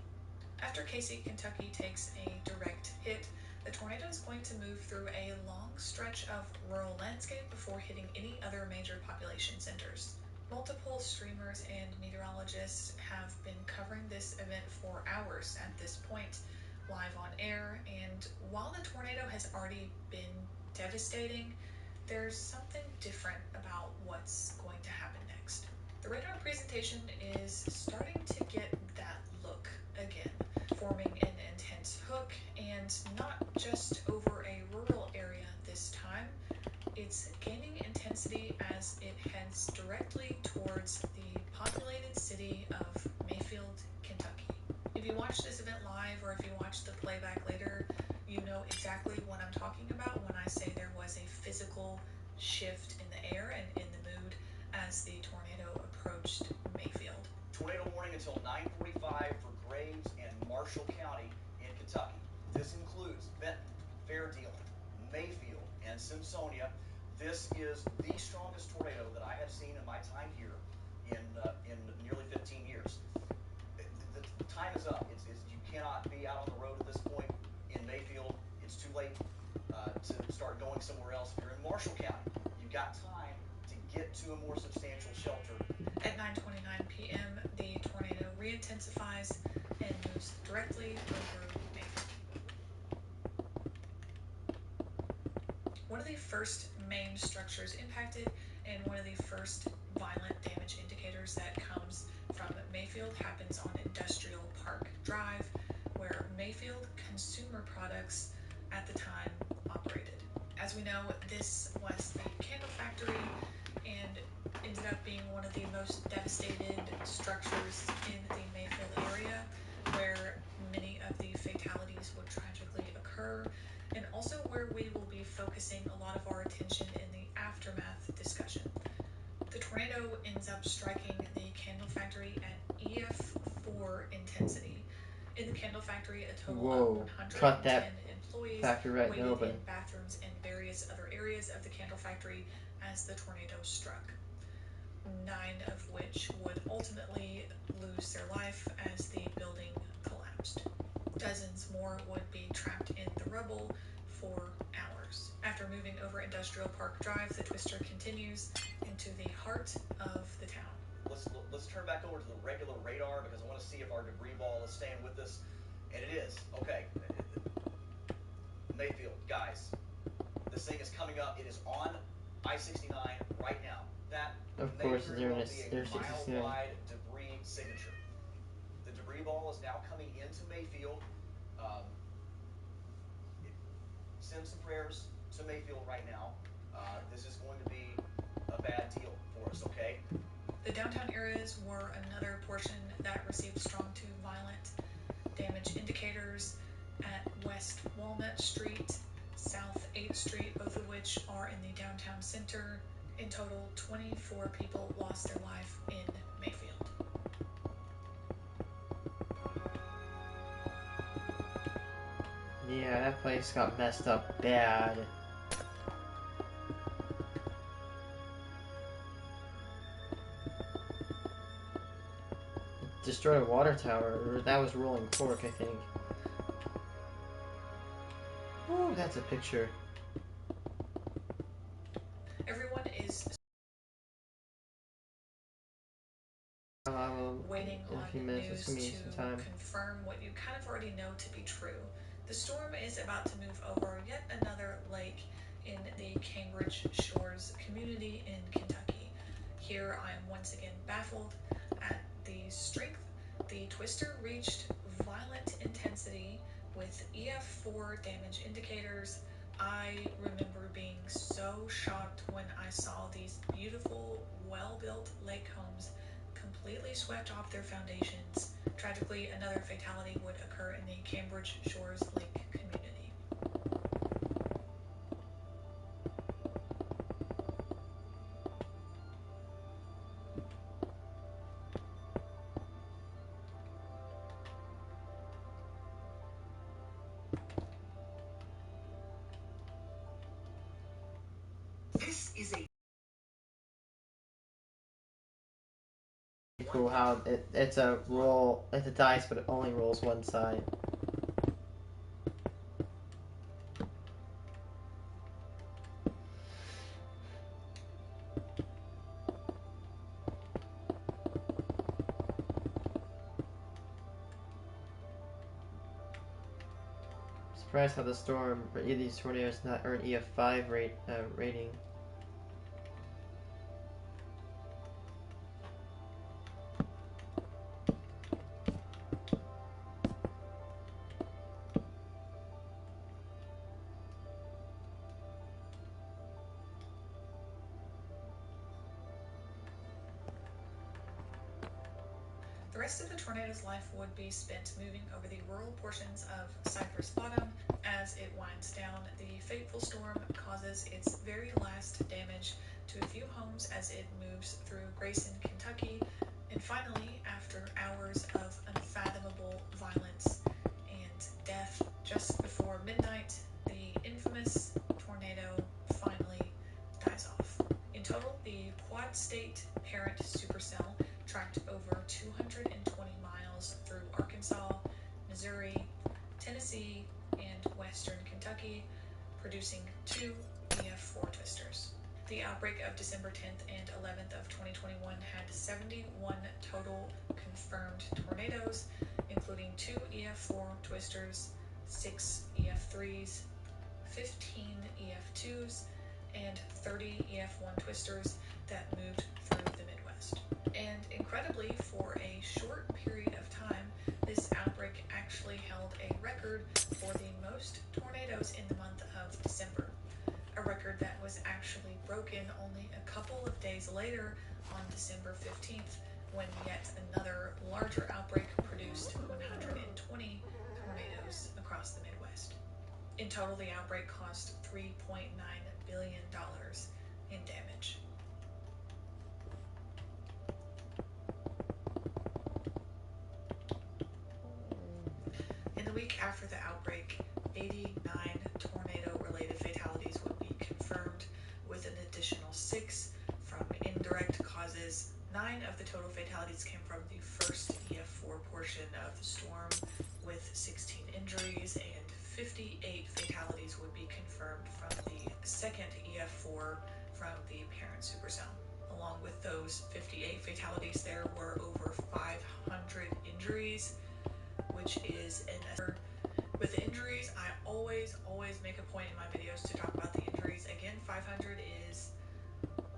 After Casey, Kentucky takes a direct hit, the tornado is going to move through a long stretch of rural landscape before hitting any other major population centers. Multiple streamers and meteorologists have been covering this event for hours at this point, live on air, and while the tornado has already been devastating, there's something different about what's going to happen next. The radar presentation is starting to get that look again, forming an intense hook, and not just over a rural area this time. It's gaining intensity as it heads directly towards the populated city of Mayfield, Kentucky. If you watch this event live or if you watch the playback later, you know exactly what I'm talking about when I say there was a physical shift in the air and in the mood as the tornado approached Mayfield. Tornado warning until 9:45 for Graves and Marshall County in Kentucky. This includes Benton, Fair Dealing, Mayfield, and Simpsonia. This is the strongest tornado that I have seen in my time here in nearly 15 years. The time is up. You cannot be out on the road at this point in Mayfield. It's too late to start going somewhere else. If you're in Marshall County, you've got time to get to a more substantial shelter. At 9:29 p.m., the tornado re-intensifies and moves directly over Mayfield. One of the first main structures impacted and one of the first violent damage indicators that comes from Mayfield happens on Industrial Park Drive, where Mayfield Consumer Products at the time operated. As we know, this was the candle factory and ended up being one of the most devastated structures in the Mayfield area, where many of the fatalities would tragically occur, and also where we will be focusing a lot of our attention in the aftermath discussion. The tornado ends up striking the candle factory at EF4 intensity. In the candle factory, a total of 110 employees waited open. in bathrooms and various other areas of the candle factory as the tornado struck, 9 of which would ultimately lose their life as the building collapsed. Dozens more would be trapped in the rubble for hours. After moving over Industrial Park Drive, the twister continues into the heart of the town. Let's turn back over to the regular radar because I want to see if our debris ball is staying with us, and it is. Okay. Mayfield, guys, this thing is coming up. It is on I-69 right now. That of course may well be a mile-wide debris signature. The debris ball is now coming into Mayfield. Send some prayers to Mayfield right now. This is going to be a bad deal for us, okay? The downtown areas were another portion that received strong to violent damage indicators at West Walnut Street, South 8th Street, both of which are in the downtown center. In total, 24 people lost their life in Mayfield. Yeah, that place got messed up bad. Destroyed a water tower, or that was Rolling Fork, I think. Ooh, that's a picture. Everyone is waiting on news to confirm what you kind of already know to be true. The storm is about to move over yet another lake in the Cambridge Shores community in Kentucky. Here I am once again baffled at the strength. The twister reached violent intensity with EF4 damage indicators. I remember being so shocked when I saw these beautiful, well-built lake homes completely swept off their foundations. Tragically, another fatality would occur in the Cambridge Shores Lake community. is a Cool how it's a roll, it's a dice, but it only rolls one side. Surprised how the storm or either of these tornadoes not earn EF5 rating. The rest of the tornado's life would be spent moving over the rural portions of Cypress Bottom. As it winds down, the fateful storm causes its very last damage to a few homes as it moves through Grayson, Kentucky. And finally, after hours of unfathomable violence and death, just before midnight, the infamous tornado finally dies off. In total, the Quad State parent supercell tracked over 220 miles through Arkansas, Missouri, Tennessee, and western Kentucky, producing 2 EF4 twisters. The outbreak of December 10th and 11th of 2021 had 71 total confirmed tornadoes, including 2 EF4 twisters, 6 EF3s, 15 EF2s, and 30 EF1 twisters that moved through the Midwest. And incredibly, for a short period of time, this outbreak actually held a record for the most tornadoes in the month of December. A record that was actually broken only a couple of days later on December 15th, when yet another larger outbreak produced 120 tornadoes across the Midwest. In total, the outbreak cost $3.9 billion in damage. In the week after the outbreak, 89 tornado-related fatalities would be confirmed, with an additional 6 from indirect causes. 9 of the total fatalities came from the first EF4 portion of the storm, with 16 injuries, and 58 fatalities would be confirmed from the second EF4 from the parent supercell. Along with those 58 fatalities, there were over 500 injuries, which is an effort. With the injuries, I always make a point in my videos to talk about the injuries. Again, 500 is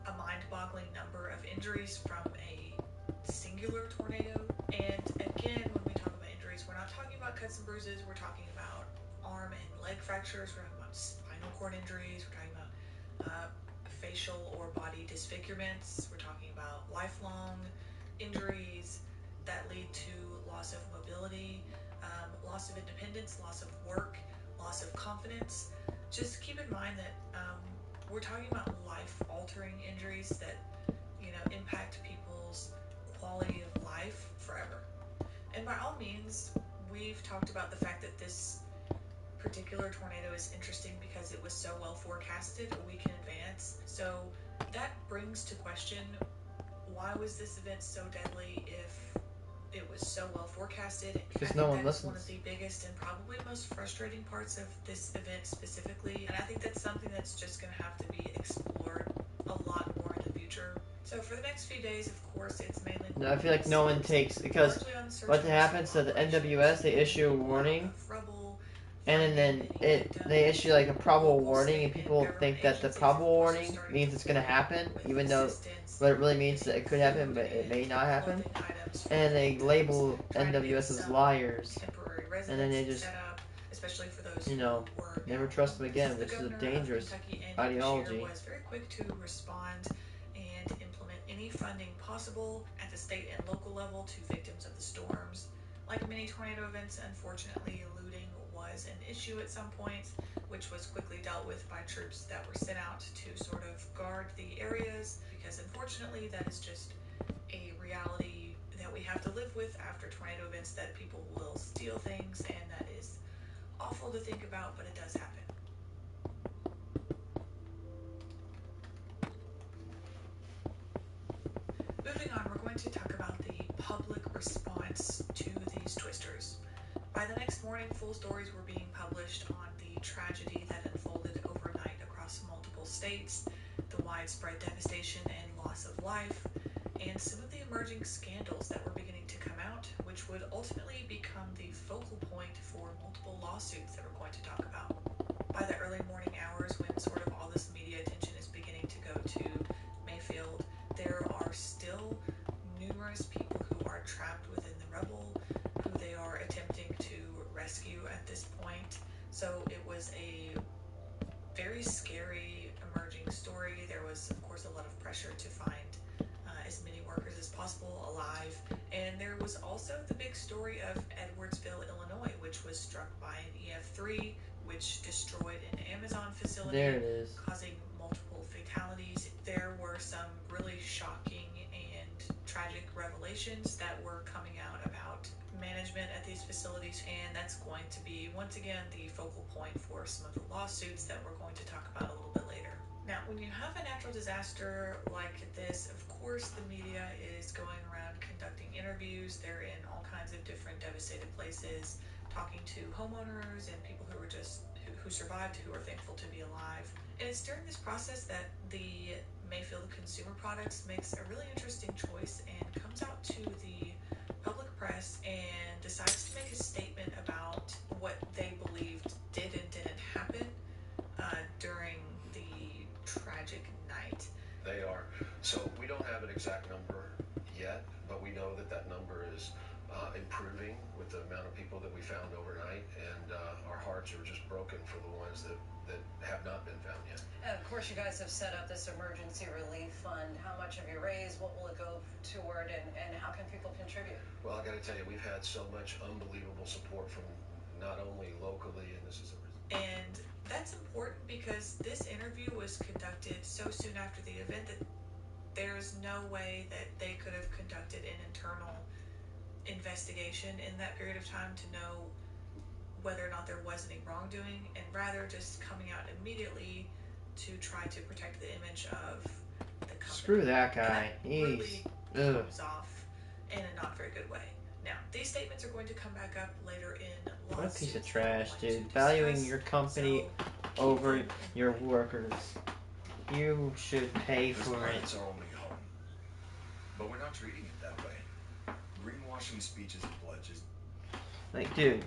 a mind-boggling number of injuries from a singular tornado. And again, when we talk about injuries, we're not talking about cuts and bruises, we're talking about arm and leg fractures, we're talking about spinal cord injuries, we're talking about facial or body disfigurements, we're talking about lifelong injuries that lead to loss of mobility, loss of independence, loss of work, loss of confidence. Just keep in mind that we're talking about life-altering injuries that, impact people's quality of life forever. And by all means, we've talked about the fact that this particular tornado is interesting because it was so well forecasted a week in advance. So that brings to question, why was this event so deadly if it was so well forecasted? Because no one that's listens. one of the biggest and probably most frustrating parts of this event specifically, and I think that's something that's just going to have to be explored a lot more in the future. So for the next few days, of course, it's mainly... No, I feel like no one takes, because what happens to the NWS, they issue a warning, and then they issue like a probable warning, and people think that the probable warning means it's gonna happen, even though what it really means is that it could happen, but it may not happen. And they label NWS as liars, and then they just, never trust them again, which is a dangerous ideology. Was very quick to respond and implement any funding possible at the state and local level to victims of the storms. Like many tornado events, unfortunately, looting was an issue at some point, which was quickly dealt with by troops that were sent out to sort of guard the areas, because unfortunately that is just a reality that we have to live with after tornado events, that people will steal things, and that is awful to think about, but it does happen. going to talk about the public response to these twisters. By the next morning, full stories were being published on the tragedy that unfolded overnight across multiple states, the widespread devastation and loss of life, and some of the emerging scandals that were beginning to come out, which would ultimately become the focal point for multiple lawsuits that we're going to talk about. By the early morning hours, when sort of all this media attention is beginning to go to Mayfield, there are still numerous people who are trapped within the rubble, who they are attempting to rescue at this point. So it was a very scary emerging story. There was, of course, a lot of pressure to find as many workers as possible alive. And there was also the big story of Edwardsville, Illinois, which was struck by an EF3, which destroyed an Amazon facility, There it is. causing multiple fatalities. There were some really shocking and tragic revelations that were coming out about management at these facilities, and that's going to be, once again, the focal point for some of the lawsuits that we're going to talk about a little bit later. Now, when you have a natural disaster like this, of course, the media is going around conducting interviews. They're in all kinds of different devastated places, talking to homeowners and people who were just who survived, who are thankful to be alive. And it's during this process that the Mayfield Consumer Products makes a really interesting choice and comes out to the public press and decides to make a statement about what they believed did and didn't happen during the tragic night. They are. So we don't have an exact number yet, but we know that that number is improving with the amount of people that we found overnight, and our hearts are just broken for the ones that have not been found yet. And of course, you guys have set up this emergency relief fund. How much have you raised? What will it go toward, and how can people contribute? Well, I got to tell you, we've had so much unbelievable support from not only locally, and this is And that's important because this interview was conducted so soon after the event that there's no way that they could have conducted an internal investigation in that period of time to know whether or not there was any wrongdoing, and rather just coming out immediately to try to protect the image of the company. Screw that guy. Really He's comes off in a not very good way. Now, these statements are going to come back up later in what a lawsuits. piece of trash, dude. Valuing your company over your workers. You should pay This for it. plant's our only home. But we're not treating it that way. Greenwashing speeches and pledges. Like, dude,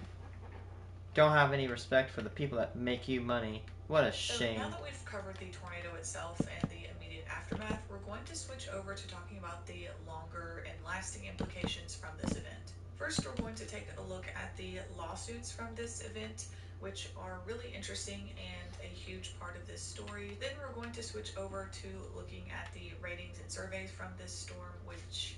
don't have any respect for the people that make you money. What a So shame. now that we've covered the tornado itself and the immediate aftermath, we're going to switch over to talking about the longer and lasting implications from this event. First, we're going to take a look at the lawsuits from this event, which are really interesting and a huge part of this story. Then we're going to switch over to looking at the ratings and surveys from this storm, which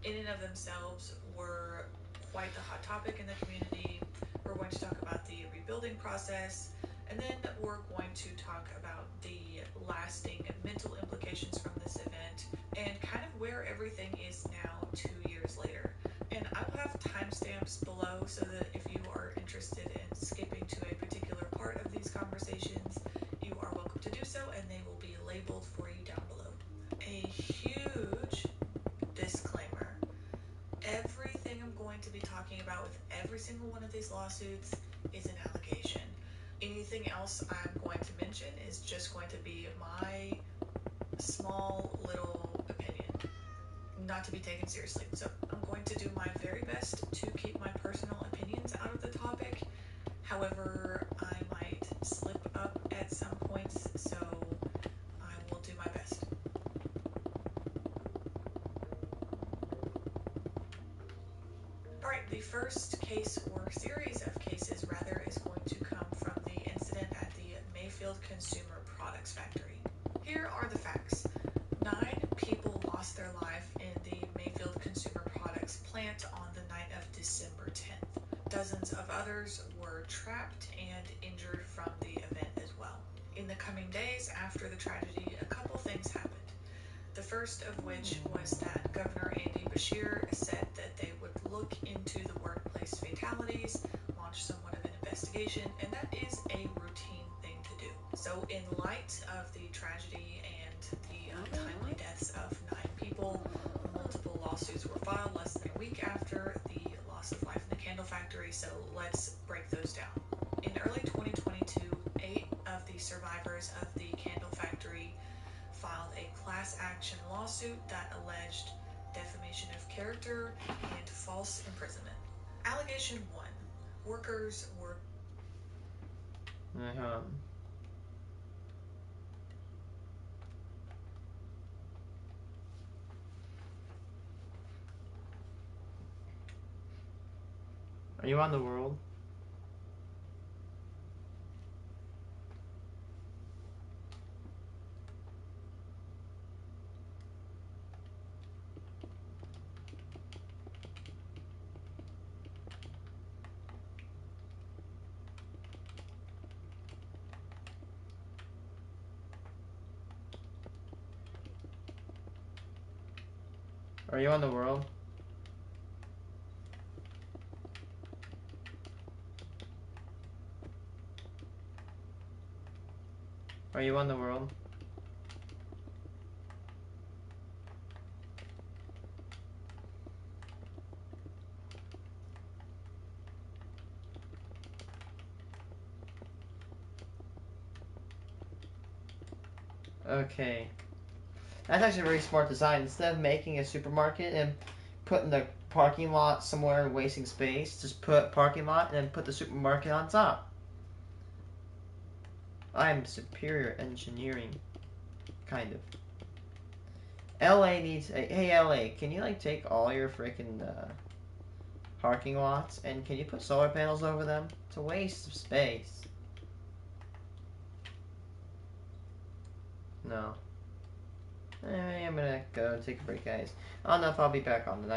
in and of themselves were quite the hot topic in the community. We're going to talk about the rebuilding process, and then we're going to talk about the lasting mental implications from this event and kind of where everything is now 2 years later. And I will have timestamps below so that if you are interested in skipping to a particular part of these conversations, you are welcome to do so, and they will be labeled for you down below. A huge disclaimer. Everything I'm going to be talking about with every single one of these lawsuits is an allegation. Anything else I'm going to mention is just going to be my small little opinion, not to be taken seriously. So I'm going to do my very best to keep my personal opinions out of the topic. However, I might slip up at some points, so I will do my best. Alright, the first case, or series of cases rather, is going to come from the incident at the Mayfield Consumer Products Factory. Here are the facts. 9 people lost their life in the Mayfield Consumer Products plant on the night of December 10th. Dozens of others were trapped and injured from the event as well. In the coming days after the tragedy, a couple things happened. The first of which was that Governor Andy Beshear said that they would look into the workplace fatalities, launch somewhat of an investigation, and that is a routine thing to do. So in light of the tragedy and the untimely deaths of 9 people, multiple lawsuits so let's break those down. In early 2022, 8 of the survivors of the candle factory filed a class action lawsuit that alleged defamation of character and false imprisonment. Allegation 1. Workers were Are you on the world? Are you on the world? Are you on the world? Okay. That's actually a very smart design. Instead of making a supermarket and putting the parking lot somewhere and wasting space, just put parking lot and then put the supermarket on top. I'm superior engineering. Kind of. LA needs... Hey, LA, can you, like, take all your freaking parking lots and can you put solar panels over them? It's a waste of space. No. I'm gonna go and take a break, guys. I don't know if I'll be back on tonight.